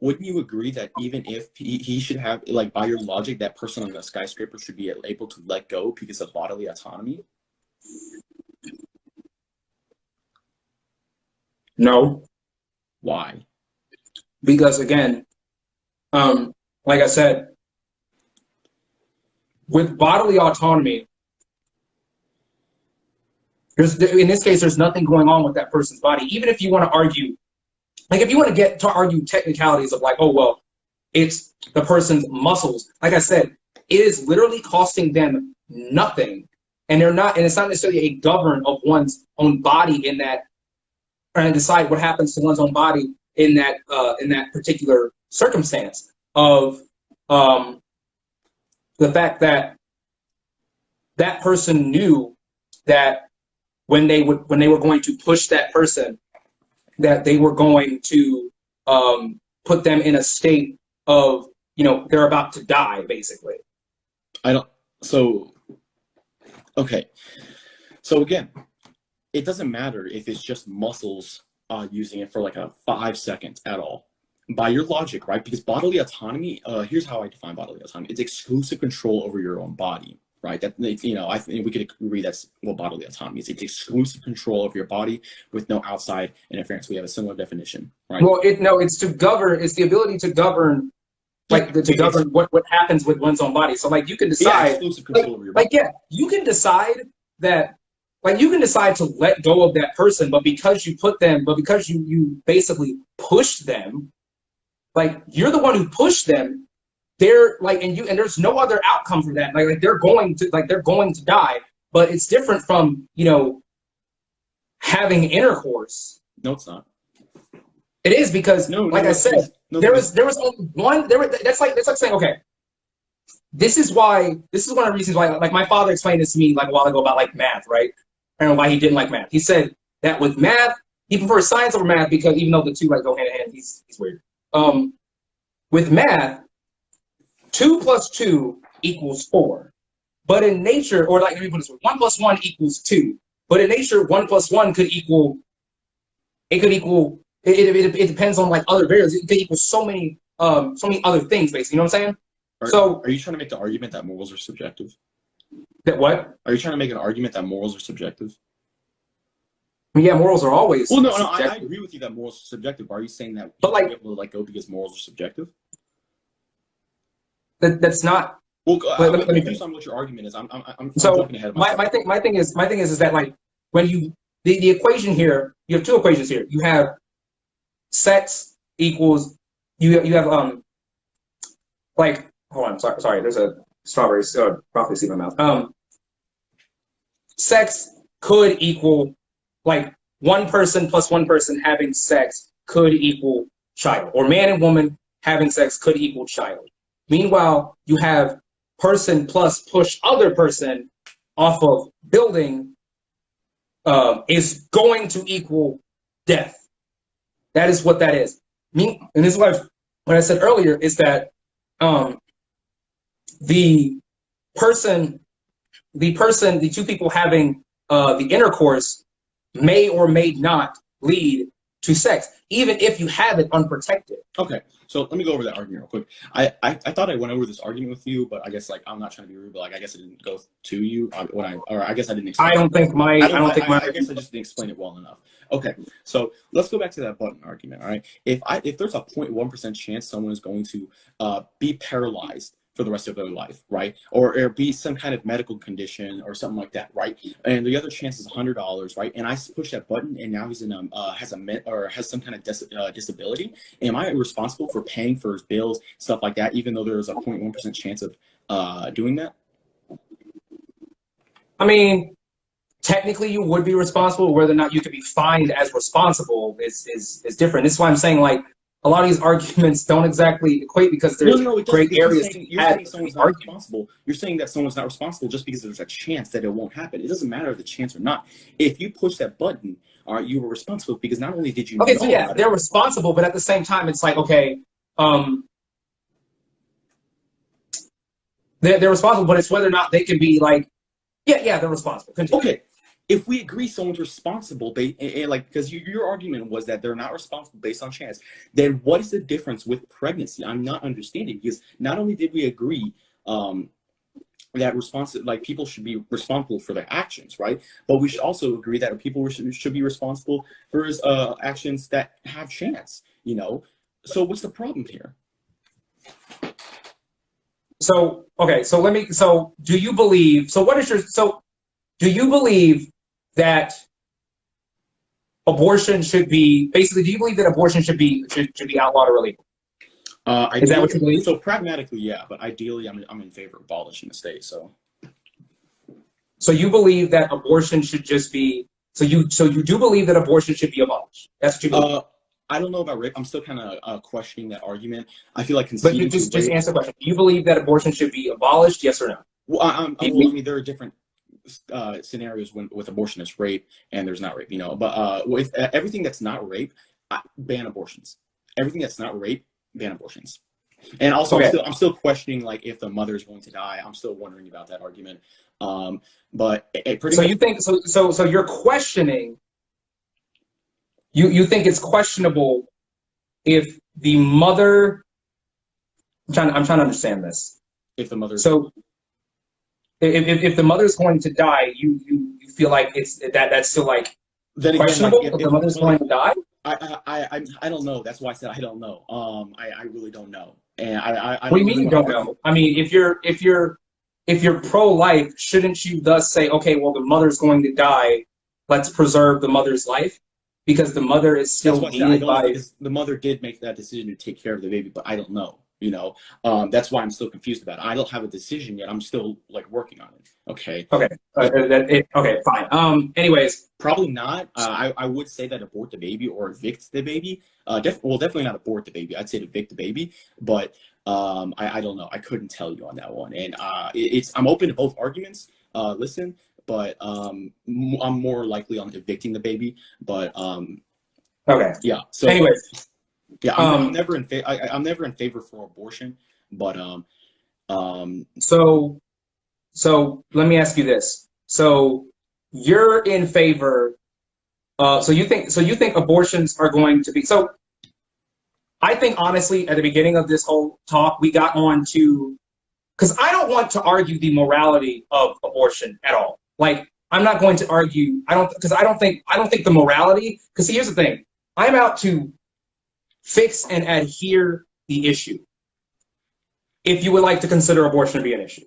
wouldn't you agree that even if he should have, like, by your logic, that person on the skyscraper should be able to let go because of bodily autonomy? No. Why? Because again, like I said, with bodily autonomy, in this case, there's nothing going on with that person's body. Even if you want to argue, like if you want to argue technicalities of like, oh, well, it's the person's muscles. Like I said, it is literally costing them nothing. And it's not necessarily a govern of one's own body in that, trying to decide what happens to one's own body in that particular circumstance of the fact that that person knew that when they were going to push that person, that they were going to put them in a state of, they're about to die, basically. Okay. So again, it doesn't matter if it's just muscles using it for like a 5 seconds at all. By your logic, right? Because bodily autonomy, here's how I define bodily autonomy. It's exclusive control over your own body, right? That, I think we could agree that's what bodily autonomy is. It's exclusive control of your body with no outside interference. We have a similar definition, right? Well, it's to govern. It's the ability to govern, govern what happens with one's own body. So, like, you can decide, exclusive control over your body. you can decide that, like, you can decide to let go of that person, but because you basically push them, like, you're the one who pushed them. They're like, and there's no other outcome for that. Like they're going to die. But it's different from having intercourse. No, it's not. It is, because I said, there was only one. That's like saying, okay, this is one of the reasons why, like, my father explained this to me like a while ago about like math, right? I don't know why he didn't like math. He said that with math, he prefers science over math because even though the two like go hand in hand, he's weird. With math, 2 + 2 = 4. But in nature, or like, let me put it this way, 1 + 1 = 2. But in nature, 1 + 1 could equal. It depends on like other variables. It could equal so many other things, basically. You know what I'm saying? Are you trying to make the argument that morals are subjective? That what? Are you trying to make an argument that morals are subjective? Yeah, morals are always. Well, no, I agree with you that morals are subjective. Are you saying that you should be able to let go because morals are subjective? that's not. Well, Let me confused on what your argument is. I'm so jumping ahead of myself. my thing is that like when you the equation here, you have two equations here. You have sex equals you have like hold on, sorry, there's a strawberry broccoli seed in my mouth. Sex could equal like one person plus one person having sex could equal child, or man and woman having sex could equal child. Meanwhile, you have person plus push other person off of building is going to equal death. That is what that is. And this is what I said earlier is that the two people having the intercourse may or may not lead to sex, even if you have it unprotected. Okay, so let me go over that argument real quick. I thought I went over this argument with you, but I guess like I'm not trying to be rude, but like I guess it didn't go to you I guess I didn't explain. I guess I just didn't explain it well enough. Okay, so let's go back to that button argument. All right, if there's a 0.1% chance someone is going to be paralyzed for the rest of their life, right? Or be some kind of medical condition or something like that, right? And the other chance is $100, right? And I push that button, and now he's in has some kind of disability. Am I responsible for paying for his bills, stuff like that, even though there's a 0.1% chance of doing that? I mean, technically, you would be responsible. Whether or not you could be fined as responsible is different. This is why I'm saying like. A lot of these arguments don't exactly equate because there's great areas. You're saying someone's not responsible. You're saying that someone's not responsible just because there's a chance that it won't happen. It doesn't matter if the chance or not. If you push that button, all right, you were responsible because not only did you okay, so yeah, they're responsible, but at the same time, it's like okay, they're responsible, but it's whether or not they can be like, yeah, they're responsible. Continue. Okay. If we agree someone's responsible, because your argument was that they're not responsible based on chance, then what is the difference with pregnancy? I'm not understanding because not only did we agree that people should be responsible for their actions, right? But we should also agree that people should be responsible for his actions that have chance. You know, so what's the problem here? So okay, so do you believe? Do you believe that abortion should be basically? Do you believe that abortion should be outlawed or illegal? Is that what you believe? So pragmatically, yeah, but ideally, I'm in favor of abolishing the state. So you believe that abortion should just be? So you do believe that abortion should be abolished? That's what you believe. I don't know about rape. I'm still kind of questioning that argument. I feel like but you just answer the question. Do you believe that abortion should be abolished? Yes or no? Well, I mean, there are different scenarios with abortion is rape and there's not rape, you know, but with everything that's not rape, ban abortions. Everything that's not rape, ban abortions. And also okay. I'm still questioning like if the mother is going to die. I'm still wondering about that argument. But pretty so much, you think so you're questioning you think it's questionable if the mother I'm trying to understand this. If the mother If the mother's going to die, you feel like that's still like then again, questionable like, if the mother's going to die? I don't know. That's why I said I don't know. I really don't know. And what do you mean you don't know? I mean, if you're pro-life, shouldn't you thus say, okay, well, the mother's going to die, let's preserve the mother's life because the mother is still needed by. The mother did make that decision to take care of the baby, but I don't know. You know, that's why I'm still confused about it. I don't have a decision yet. I'm still like working on it. Okay. Okay, fine. Anyways, probably not. I would say that abort the baby or evict the baby. Definitely not abort the baby. I'd say evict the baby, but I don't know. I couldn't tell you on that one. And I'm open to both arguments. But I'm more likely on evicting the baby. But okay. Yeah. So anyways. Yeah, I'm never in favor. I'm never in favor for abortion, but So let me ask you this. So you're in favor. So you think abortions are going to be so? I think honestly, at the beginning of this whole talk, we got on to because I don't want to argue the morality of abortion at all. Like I'm not going to argue. I don't think the morality. Because see, here's the thing. I'm out to fix and adhere the issue. if you would like to consider abortion to be an issue.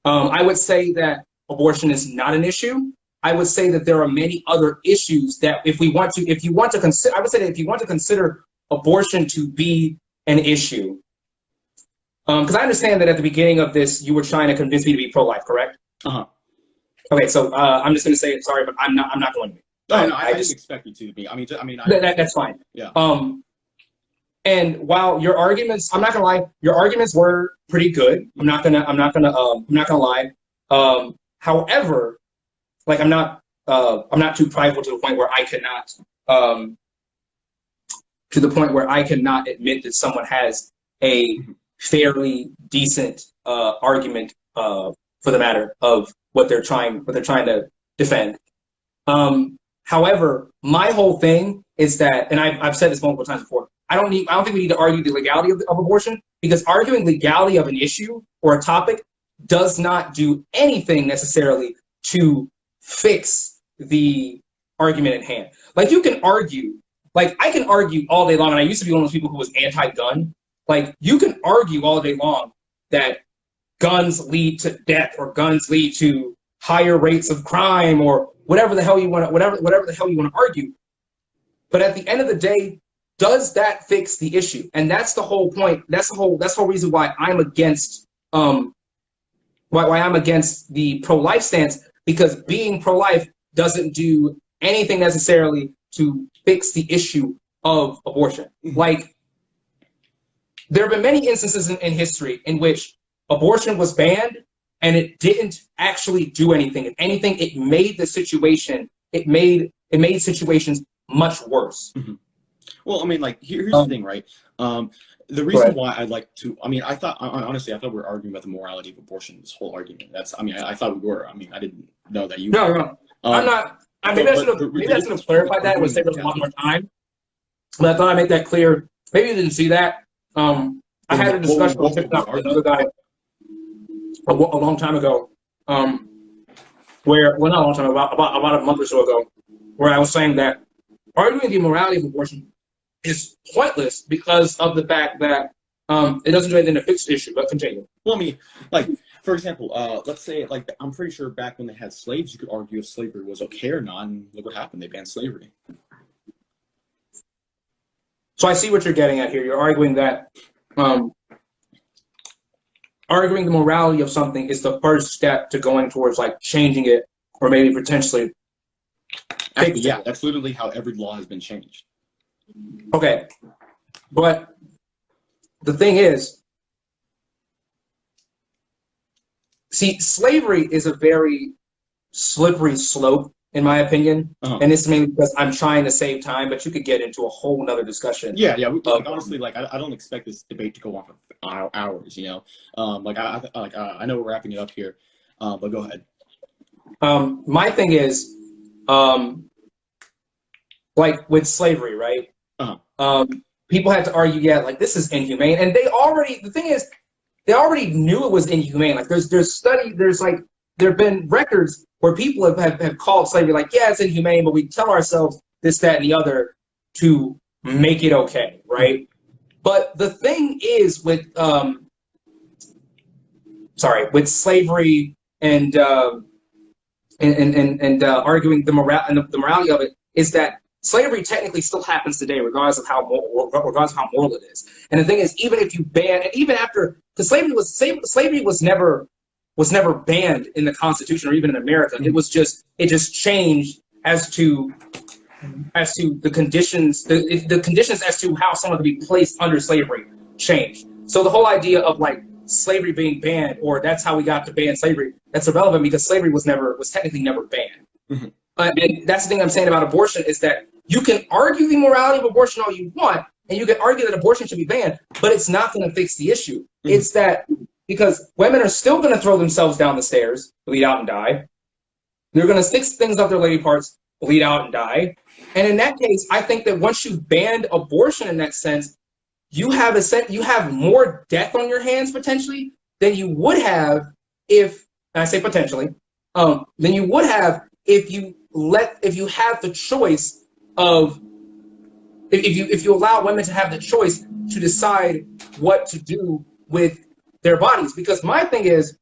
I would say that abortion is not an issue. I would say that there are many other issues that if you want to consider, I would say that if you want to consider abortion to be an issue, because I understand that at the beginning of this, you were trying to convince me to be pro-life, correct? Uh-huh. Okay, so I'm just going to say it. Sorry, but I'm not going to be. No, I didn't expect you to be. That's fine. Yeah. And while your arguments, I'm not gonna lie, your arguments were pretty good. I'm not gonna lie. However, like I'm not too prideful to the point where I cannot admit that someone has a fairly decent argument for the matter of what they're trying to defend. However, my whole thing is that, and I've said this multiple times before, I don't think we need to argue the legality of abortion, because arguing legality of an issue or a topic does not do anything necessarily to fix the argument at hand. Like you can argue, like I can argue all day long, and I used to be one of those people who was anti-gun. Like you can argue all day long that guns lead to death or guns lead to higher rates of crime or whatever the hell you want to argue. But at the end of the day, does that fix the issue? And that's the whole point. That's the whole reason why I'm against why I'm against the pro-life stance, because being pro-life doesn't do anything necessarily to fix the issue of abortion. Like there have been many instances in history in which abortion was banned and it didn't actually do anything. If anything, it made situations much worse. Mm-hmm. Well, I mean, like, here's the thing, right? The reason why I'd like to, I mean, honestly, I thought we were arguing about the morality of abortion, this whole argument. I thought we were. I mean, I didn't know that you were. No. I'm not. Maybe I should have clarified that. It would save us a lot more time. But I thought I'd make that clear. Maybe you didn't see that. I had a discussion with another guy a long time ago, not a long time, about a month or so ago, where I was saying that arguing the morality of abortion is pointless because of the fact that it doesn't do anything to fix the issue. But continue. Well, I mean, like, for example, let's say, like, I'm pretty sure back when they had slaves, you could argue if slavery was okay or not, and look what happened. They banned slavery. So I see what you're getting at here. You're arguing that arguing the morality of something is the first step to going towards, like, changing it or maybe potentially Actually, yeah, that's literally how every law has been changed. Okay, but the thing is, see, slavery is a very slippery slope, in my opinion, and this is mainly because I'm trying to save time, but you could get into a whole nother discussion. Yeah, honestly, like, I don't expect this debate to go on for hours, you know? I know we're wrapping it up here, but go ahead. My thing is, like with slavery, right? People had to argue, yeah, like this is inhumane, and the thing is, they already knew it was inhumane. Like there have been records where people have called slavery like, yeah, it's inhumane, but we tell ourselves this, that, and the other to make it okay, right? But the thing is with slavery and arguing the morality of it is that slavery technically still happens today, regardless of how moral it is. And the thing is, even if you ban, and even after, because slavery was never banned in the Constitution or even in America. It just changed as to the conditions, the conditions as to how someone could be placed under slavery changed. So the whole idea of like slavery being banned, or that's how we got to ban slavery, that's irrelevant because slavery was technically never banned. And that's the thing I'm saying about abortion is that you can argue the morality of abortion all you want, and you can argue that abortion should be banned, but it's not going to fix the issue. It's that because women are still going to throw themselves down the stairs, bleed out and die. They're going to stick things up their lady parts, bleed out and die. And in that case, I think that once you've banned abortion in that sense, you have more death on your hands potentially than you would have if, and I say potentially, than you would have if you have the choice of, if you allow women to have the choice to decide what to do with their bodies. Because my thing is,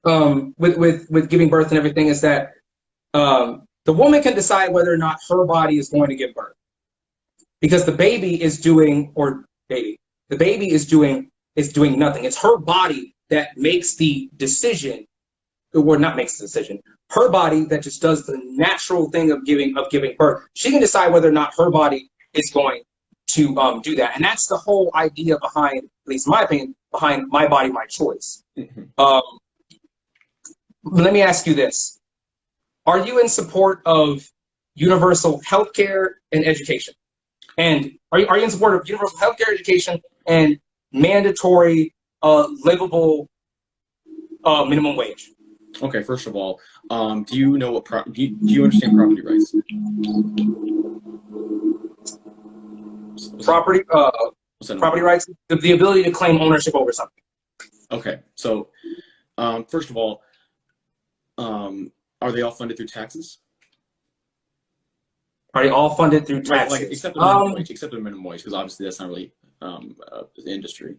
with giving birth and everything, is that the woman can decide whether or not her body is going to give birth, because the baby is doing nothing. It's her body that makes the decision, or not makes the decision. Her body that just does the natural thing of giving birth. She can decide whether or not her body is going to do that, and that's the whole idea behind, at least in my opinion, behind My Body, My Choice. Let me ask you this: are you in support of universal health care and education? And are you in support of universal health care, education, and mandatory livable minimum wage? Okay, first of all, do you know what do you understand property rights? Property rights, the ability to claim ownership over something. Okay, so first of all, are they all funded through taxes? Are they all funded through taxes? Like except the minimum wage, because obviously that's not really the industry.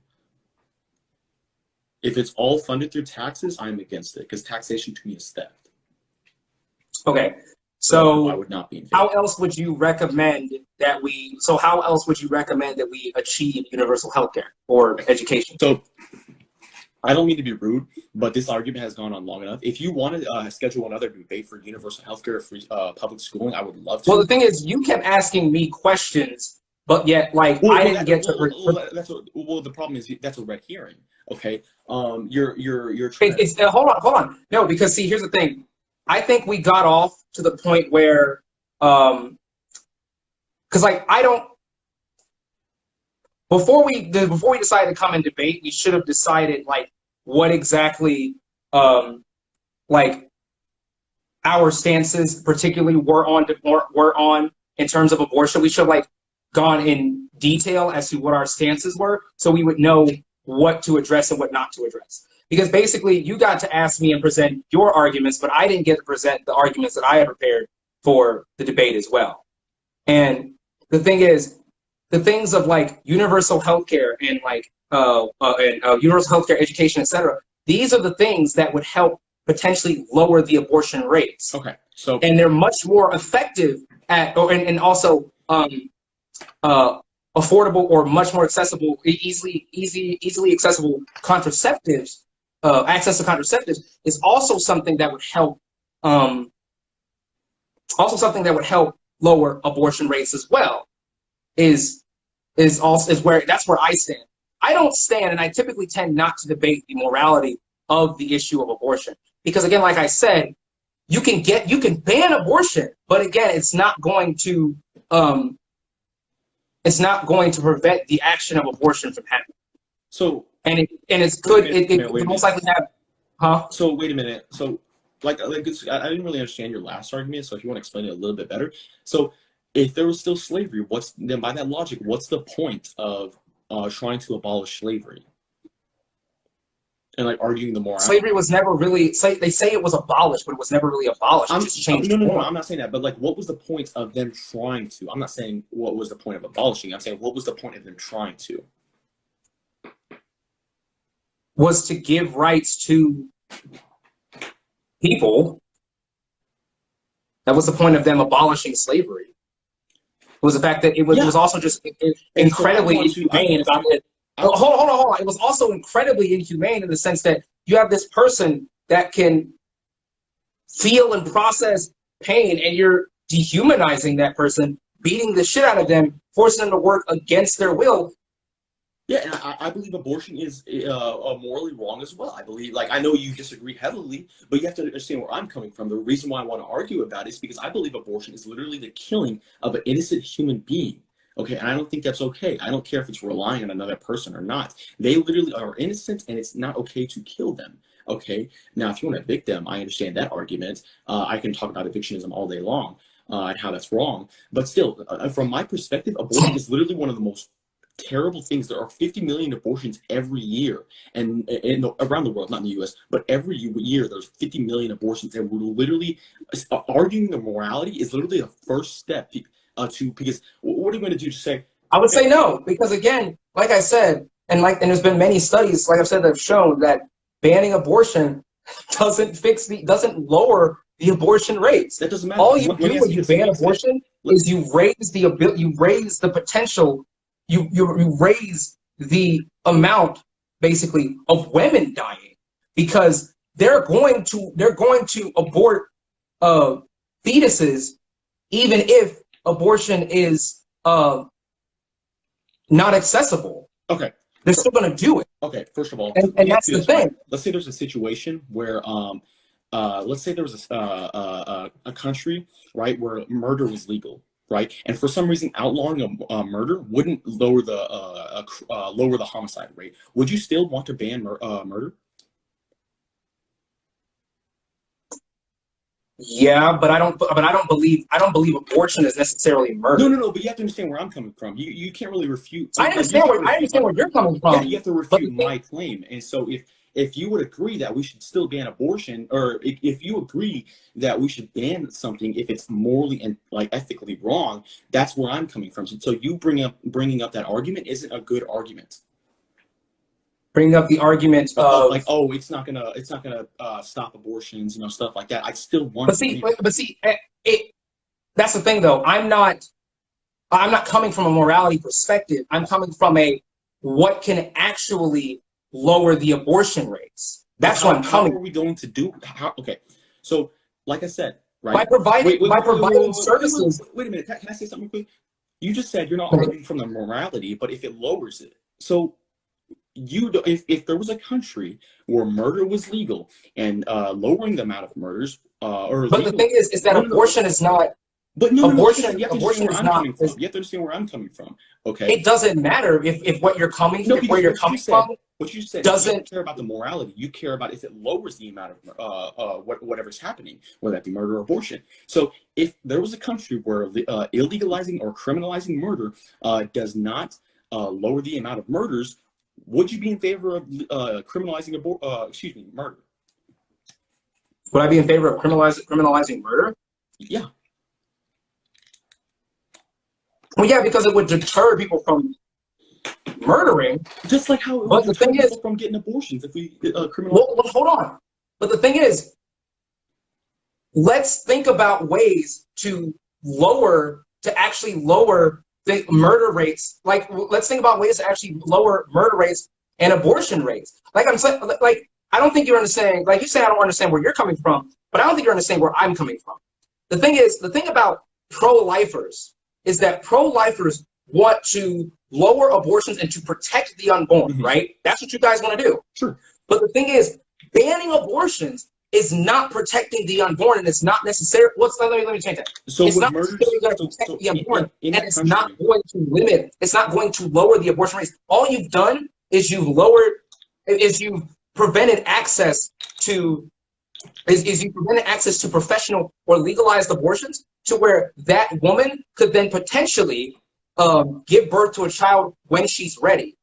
If it's all funded through taxes, I'm against it, because taxation to me is theft. Okay, so I would not be in favor. How else would you recommend that we achieve universal health care or education? So I don't mean to be rude, but this argument has gone on long enough. If you want to schedule another debate for universal healthcare or free public schooling, I would love to. Well, the thing is, you kept asking me questions, but yet, like, I didn't get to. The problem is that's a red herring. Okay, you're trying. Hold on. No, because see, here's the thing. I think we got off to the point where, because like I don't. Before we decided to come and debate, we should have decided like what exactly like our stances particularly were on in terms of abortion. We should have like gone in detail as to what our stances were, so we would know what to address and what not to address. Because basically you got to ask me and present your arguments, but I didn't get to present the arguments that I had prepared for the debate as well. And the thing is, the things of like universal healthcare and like universal healthcare, education, etc. These are the things that would help potentially lower the abortion rates. Okay, so and they're much more effective at, and also affordable or much more accessible, easily accessible contraceptives. Access to contraceptives is also something that would help. Also something that would help lower abortion rates as well. That's where I stand. I don't stand, and I typically tend not to debate the morality of the issue of abortion, because again, like I said, you can ban abortion, but again, it's not going to prevent the action of abortion from happening. So it's good. It most likely have. Huh? So wait a minute. So I didn't really understand your last argument. So if you want to explain it a little bit better. So if there was still slavery, then by that logic, what's the point of trying to abolish slavery? And like arguing the morality. Slavery was never really. They say it was abolished, but it was never really abolished. It just changed. No, I'm not saying that. But like, what was the point of them trying to? I'm not saying what was the point of abolishing. I'm saying what was the point of them trying to? Was to give rights to people. That was the point of them abolishing slavery. It was the fact that it was also just incredibly inhumane about it. Hold on. It was also incredibly inhumane in the sense that you have this person that can feel and process pain, and you're dehumanizing that person, beating the shit out of them, forcing them to work against their will. Yeah, and I believe abortion is morally wrong as well. I believe, like, I know you disagree heavily, but you have to understand where I'm coming from. The reason why I want to argue about it is because I believe abortion is literally the killing of an innocent human being. Okay, and I don't think that's okay. I don't care if it's relying on another person or not. They literally are innocent, and it's not okay to kill them. Okay, now if you want to evict them, I understand that argument. I can talk about evictionism all day long and how that's wrong. But still, from my perspective, abortion is literally one of the most terrible things. There are 50 million abortions every year, and around the world, not in the U.S., but every year there's 50 million abortions, and we're literally arguing the morality is literally the first step because what are you going to do to say? I would say no, because again, like I said, and there's been many studies, like I've said, that have shown that banning abortion doesn't lower the abortion rates. That doesn't matter. All you Let do me ask when you you this, let me ban ask you this. abortion is you raise the potential, you raise the amount, basically, of women dying, because they're going to abort fetuses even if abortion is not accessible. Okay. They're still going to do it. Okay. First of all, And that's the thing. right? Let's say there's a situation where, let's say there was a country, right, where murder was legal, right, and for some reason outlawing murder wouldn't lower the homicide rate. Would you still want to ban murder? Yeah, but I don't believe abortion is necessarily murder. No. But you have to understand where I'm coming from. You can't really refute. I understand where you're coming from. Yeah, you have to refute my claim. And so if you would agree that we should still ban abortion, or if you agree that we should ban something if it's morally and like ethically wrong, that's where I'm coming from. So you bringing up that argument isn't a good argument. Bring up the argument of like, oh, it's not gonna stop abortions, stuff like that. I still want. But see, that's the thing, though. I'm not coming from a morality perspective. I'm coming from what can actually lower the abortion rates. That's what I'm coming. How are we going to do? Okay, so like I said, right? By providing services. Wait a minute. Can I say something quick? You just said you're not arguing from the morality, but if it lowers it, so. If there was a country where murder was legal and lowering the amount of murders, but legal, the thing is that abortion is not. But abortion. You have to understand where I'm coming from. You have to understand where I'm coming from. Okay. It doesn't matter if what you're coming from, where you're coming from. What you said doesn't you don't care about the morality. You care about if it lowers the amount of whatever's happening, whether that be murder or abortion. So if there was a country where illegalizing or criminalizing murder does not lower the amount of murders, would you be in favor of criminalizing murder? Would I be in favor of criminalizing murder? Yeah. Well, yeah, because it would deter people from murdering. Just like how it would deter people from getting abortions if we criminalize. Well, hold on. But the thing is, let's think about ways to actually lower the murder rates. Like, let's think about ways to actually lower murder rates and abortion rates. Like I'm saying, like, I don't think you're understanding. Like you say, I don't understand where you're coming from, but I don't think you're understanding where I'm coming from. The thing about pro-lifers is that pro-lifers want to lower abortions and to protect the unborn, right? That's what you guys want to do. Sure. But the thing is, banning abortions is not protecting the unborn, and it's not necessary. Let me change that. So it's not necessarily going to protect the unborn, and it's not going to limit. It's not going to lower the abortion rates. All you've done is you've prevented access to professional or legalized abortions, to where that woman could then potentially give birth to a child when she's ready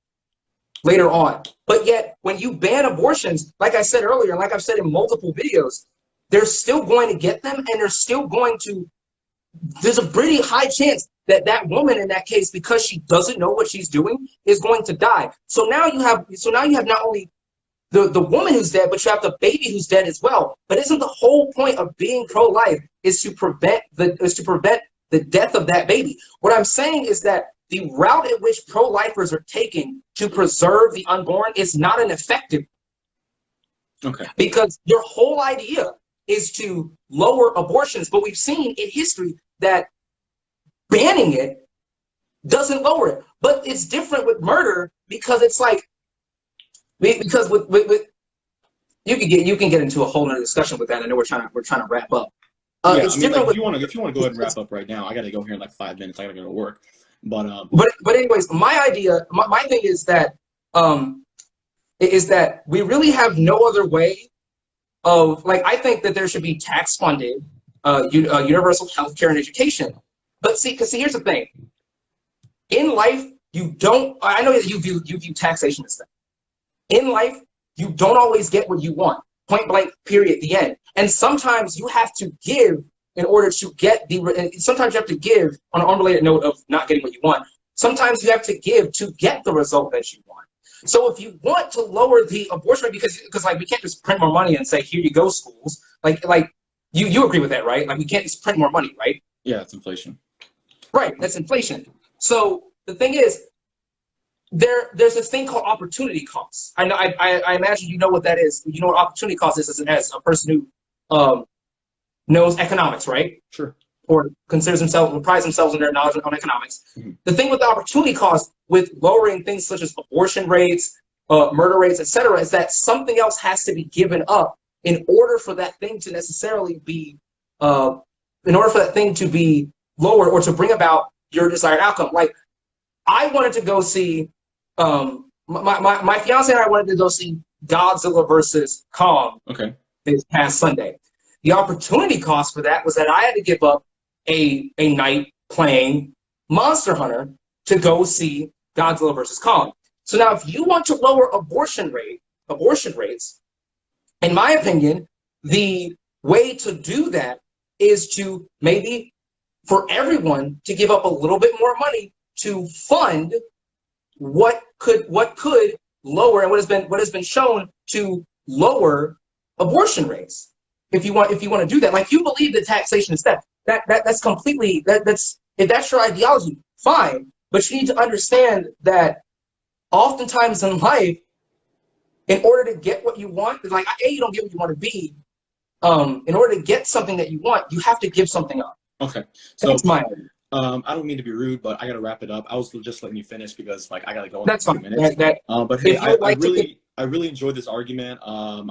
later on. But yet, when you ban abortions, like I said earlier, and like I've said in multiple videos, they're still going to get them, and they're still going to. There's a pretty high chance that that woman, in that case, because she doesn't know what she's doing, is going to die. So now you have not only the woman who's dead, but you have the baby who's dead as well. But isn't the whole point of being pro-life is to prevent the death of that baby? What I'm saying is that the route at which pro-lifers are taking to preserve the unborn is not an effective one. Okay. Because your whole idea is to lower abortions, but we've seen in history that banning it doesn't lower it. But it's different with murder, because it's like, because with you can get into a whole other discussion with that. I know we're trying to wrap up. If you want to go ahead and wrap up right now, I got to go here in like 5 minutes. I got to go to work. But anyways, my idea, my thing is that we really have no other way of, like, I think that there should be tax funded universal health care and education. But because here's the thing. In life, I know that you view taxation as that. In life, you don't always get what you want. Point blank, period, the end. And sometimes you have to give in order to get sometimes you have to give on an unrelated note of not getting what you want. Sometimes you have to give to get the result that you want. So if you want to lower the abortion rate, because like we can't just print more money and say, here you go, schools. Like you agree with that, right? Like we can't just print more money, right? Yeah, it's inflation. Right, that's inflation. So the thing is, there's this thing called opportunity costs. I know. I imagine you know what that is. You know what opportunity cost is as a person who knows economics, right? Sure. Or considers themselves, or prides themselves on their knowledge on economics. Mm-hmm. The thing with the opportunity cost, with lowering things such as abortion rates, murder rates, etc., is that something else has to be given up in order for that thing to necessarily be, in order for that thing to be lower or to bring about your desired outcome. Like, I wanted to go see, my fiance and I wanted to go see Godzilla versus Kong this past Sunday. The opportunity cost for that was that I had to give up a night playing Monster Hunter to go see Godzilla versus Kong. So now if you want to lower abortion rates, in my opinion, the way to do that is to maybe for everyone to give up a little bit more money to fund what could lower and what has been shown to lower abortion rates. If you want to do that, like you believe that taxation is theft, that's completely that's if that's your ideology, fine. But you need to understand that oftentimes in life, in order to get what you want, like you don't get what you want to be. In order to get something that you want, you have to give something up. Okay, so that's my I don't mean to be rude, but I gotta wrap it up. I was just letting you finish because like I gotta go in that's 2 fine. minutes. But hey, I really enjoyed this argument.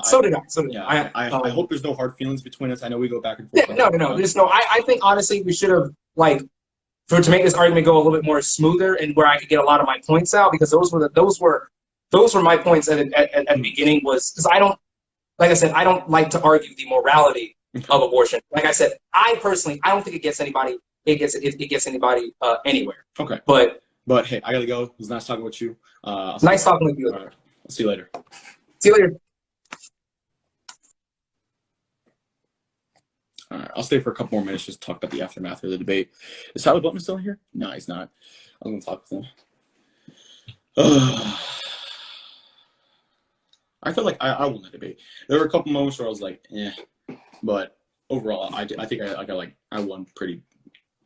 So did I. I hope there's no hard feelings between us. I know we go back and forth. Yeah, no. There's no. I think honestly we should have to make this argument go a little bit more smoother and where I could get a lot of my points out, because those were my points at the beginning, was because I don't like to argue the morality of abortion. Like I said, I personally don't think it gets anybody. It gets anybody anywhere. Okay. But hey, I gotta go. It was nice talking with you. Nice talking with you. All right. I'll see you later. See you later. All right. I'll stay for a couple more minutes just to talk about the aftermath of the debate. Is Tyler Butman still here? No, he's not. I'm gonna talk with him. I felt like I won the debate. There were a couple moments where I was like, but overall, I think I won pretty.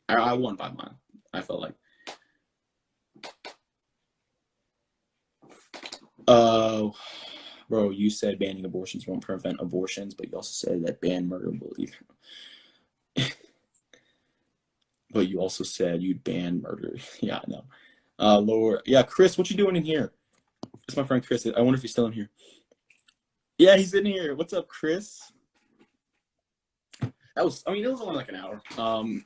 I won by a mile. I felt like. Bro, you said banning abortions won't prevent abortions, but you also said that ban murder will either. But you also said you'd ban murder. Yeah, I know. Lower. Yeah, Chris, what you doing in here? It's my friend Chris. I wonder if he's still in here. Yeah, he's in here. What's up, Chris? It was only like an hour.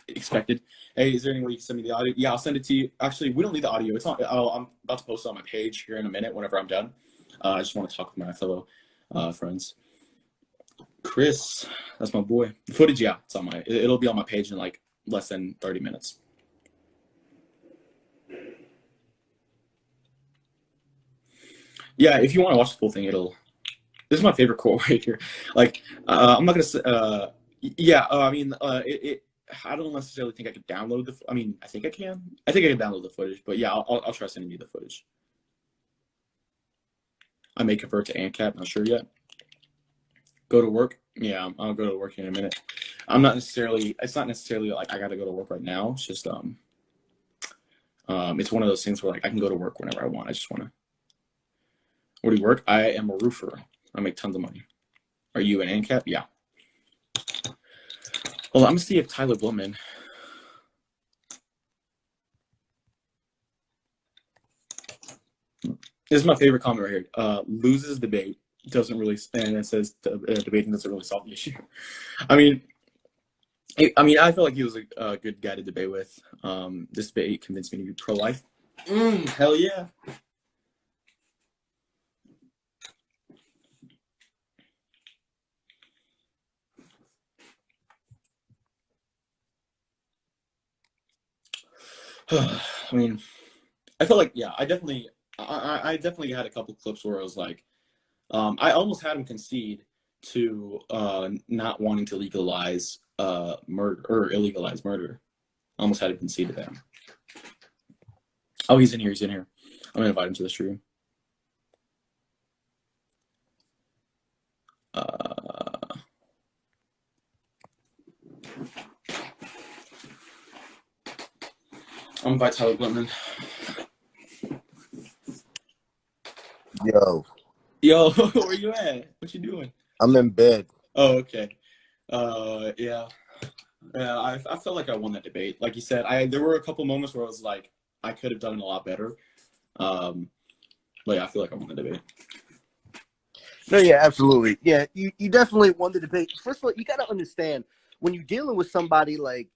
Expected. Hey, is there any way you can send me the audio? Yeah, I'll send it to you. Actually, we don't need the audio. It's not. I'm about to post it on my page here in a minute. Whenever I'm done, I just want to talk with my fellow friends. Chris, that's my boy. The footage, yeah, it's on my. It'll be on my page in like less than 30 minutes. Yeah, if you want to watch the full thing, this is my favorite quote right here. Like, I'm not gonna say. Yeah, I don't necessarily think I could download the. I think I can. I think I can download the footage, but yeah, I'll try sending you the footage. I may convert to ANCAP. Not sure yet. Go to work. Yeah, I'll go to work in a minute. I'm not necessarily. It's not necessarily like I got to go to work right now. It's just it's one of those things where like I can go to work whenever I want. I just want to. Where do you work? I am a roofer. I make tons of money. Are you an ANCAP? Yeah. Well, I'm gonna see if Tyler Blumman. This is my favorite comment right here. Loses debate, doesn't really, and it says debating doesn't really solve the issue. I feel like he was a good guy to debate with. This debate convinced me to be pro-life. Hell yeah. I feel like, yeah, I definitely had a couple clips where I was like, I almost had him concede to not wanting to legalize murder or illegalize murder. I almost had him concede to that. Oh, he's in here. I'm gonna invite him to the stream. I'm invite Tyler Blitman. Yo, Yo, where you at? What you doing? I'm in bed. Oh, okay. Yeah. Yeah, I felt like I won that debate. Like you said, there were a couple moments where I was like, I could have done it a lot better. But yeah, I feel like I won the debate. No, yeah, absolutely. Yeah, you definitely won the debate. First of all, you got to understand when you're dealing with somebody like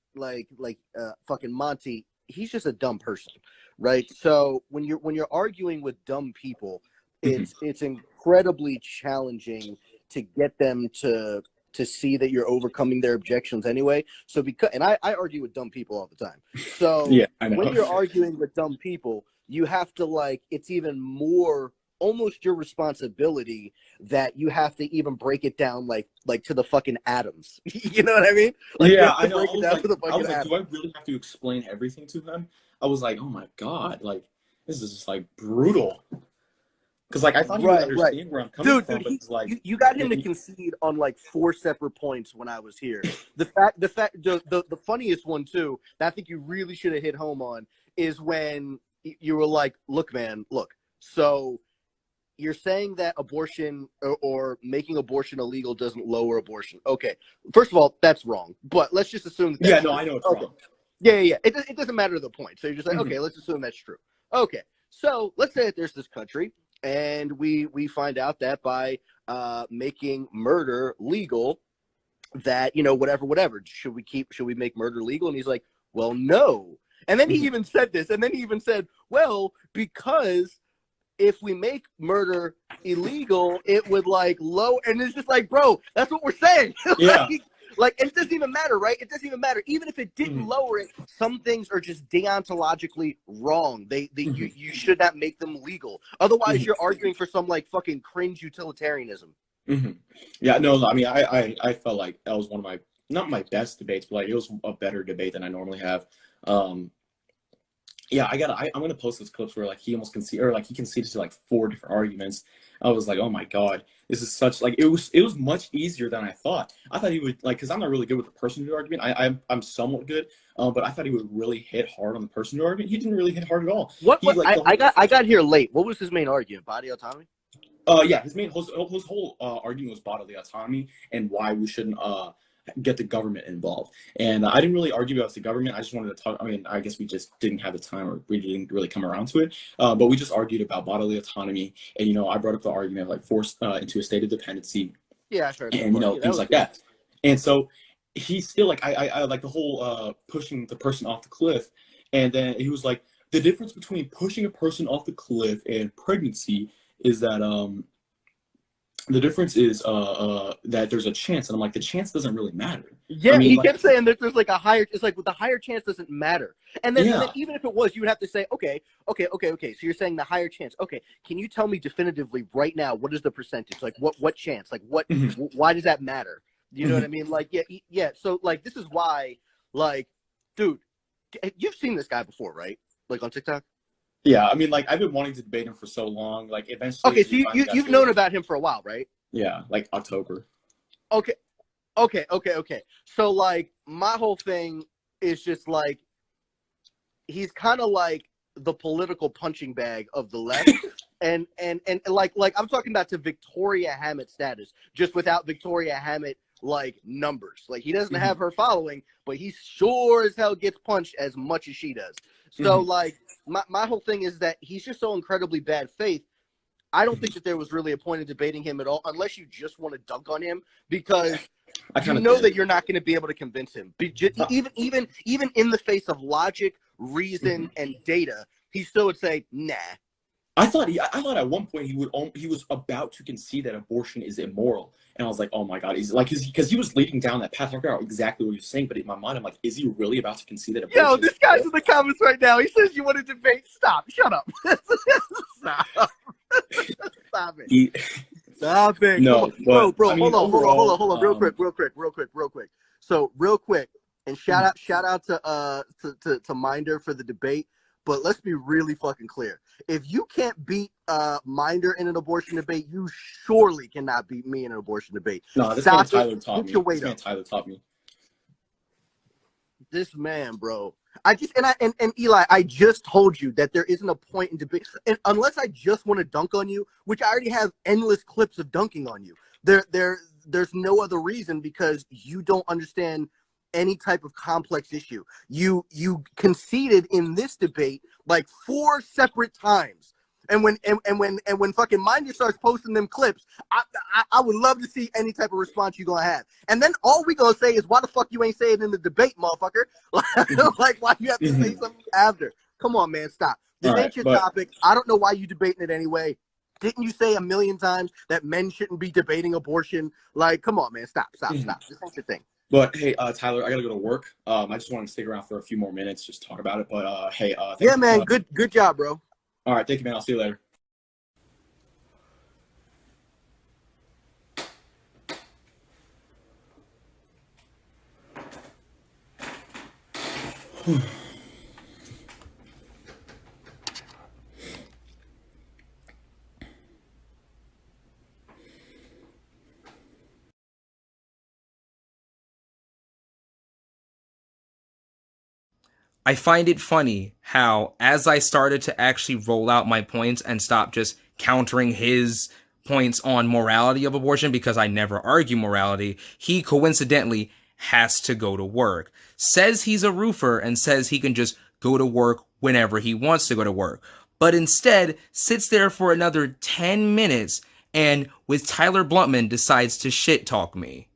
fucking Monty, he's just a dumb person, right? So when you're arguing with dumb people, it's incredibly challenging to get them to see that you're overcoming their objections anyway. So I argue with dumb people all the time. So Yeah, I know. when you're arguing with dumb people, you have to it's even more almost your responsibility that you have to even break it down like to the fucking atoms. You know what I mean? Yeah, I know. Break it down to the fucking atoms. Do I really have to explain everything to him? I was like, oh my God, like this is just like brutal. Because like I thought he would understand where I'm coming from, but it's like you got him to concede on like 4 separate points when I was here. The funniest one too, that I think you really should have hit home on is when you were like, look, man, look, so you're saying that abortion or making abortion illegal doesn't lower abortion. Okay, first of all, that's wrong. But let's just assume that that's true. I know it's wrong. Yeah. It doesn't matter to the point. So you're just like, okay, let's assume that's true. Okay, so let's say that there's this country, and we find out that by making murder legal, that whatever should we make murder legal? And he's like, well, no. And then he even said this, and then he even said, well, because if we make murder illegal, it would low. And it's just like, bro, that's what we're saying. Yeah. And it doesn't even matter, right? It doesn't even matter. Even if it didn't lower it, some things are just deontologically wrong. You should not make them legal. Otherwise, you're arguing for some fucking cringe utilitarianism. Yeah, no, I mean, I felt like that was one of my, not my best debates, but it was a better debate than I normally have. Yeah, I'm gonna post those clips where he almost conceded, or he conceded to 4 different arguments. I was like, oh my God, this is such it was much easier than I thought. I thought he would because I'm not really good with the personhood argument. I'm somewhat good, but I thought he would really hit hard on the personhood argument. He didn't really hit hard at all. I got here late. What was his main argument? Body autonomy? Yeah, his whole argument was bodily autonomy and why we shouldn't get the government involved. And I didn't really argue about the government. I just wanted to talk. I mean, I guess we just didn't have the time, or we didn't really come around to it. But we just argued about bodily autonomy, and I brought up the argument of forced into a state of dependency. Yeah, sure. And things like that. And so he's still I like the whole pushing the person off the cliff. And then he was like, the difference between pushing a person off the cliff and pregnancy is that the difference is that there's a chance. And I'm like, the chance doesn't really matter. Yeah, I mean, he kept saying that there's a higher, it's with the higher chance doesn't matter. And then even if it was, you would have to say, okay. So you're saying the higher chance. Okay, can you tell me definitively right now, what is the percentage? What chance? Why does that matter? You know what I mean? Yeah. So this is why, dude, you've seen this guy before, right? On TikTok? Yeah, I mean, I've been wanting to debate him for so long. Eventually. Okay, so you've known about him for a while, right? Yeah, October. Okay. So my whole thing is just he's kind of the political punching bag of the left, and I'm talking about to Victoria Hammett status, just without Victoria Hammett numbers. He doesn't have her following, but he sure as hell gets punched as much as she does. So my whole thing is that he's just so incredibly bad faith. I don't think that there was really a point in debating him at all, unless you just want to dunk on him, because that you're not going to be able to convince him. Even in the face of logic, reason, and data, he still would say, nah. I thought at one point he was about to concede that abortion is immoral, and I was like, oh my God, he's because he was leading down that path. I forgot exactly what he was saying, but in my mind, I'm like, is he really about to concede that abortion? Yo, this guy's in the comments right now. He says you want to debate. Stop. Shut up. Stop. Stop it. Stop it. No, bro. Hold on. Real quick. So real quick, and shout out to Minder for the debate. But let's be really fucking clear. If you can't beat Minder in an abortion debate, you surely cannot beat me in an abortion debate. No, this man Tyler taught me. This man, bro. And Eli, I just told you that there isn't a point in debate, and unless I just want to dunk on you, which I already have endless clips of dunking on you. There's no other reason, because you don't understand any type of complex issue. You conceded in this debate like 4 separate times. And when fucking Minder starts posting them clips, I would love to see any type of response you're gonna have. And then all we gonna say is, why the fuck you ain't say it in the debate, motherfucker? Like, why you have to say something after? Come on, man, stop. This ain't your topic. I don't know why you debating it anyway. Didn't you say a million times that men shouldn't be debating abortion? Like, come on, man, stop. This ain't your thing. But hey, Tyler, I gotta go to work. I just wanted to stick around for a few more minutes, just talk about it. But hey, yeah, man, good job, bro. All right, thank you, man. I'll see you later. I find it funny how, as I started to actually roll out my points and stop just countering his points on morality of abortion, because I never argue morality, he coincidentally has to go to work. Says he's a roofer and says he can just go to work whenever he wants to go to work. But instead sits there for another 10 minutes and with Tyler Bluntman decides to shit talk me.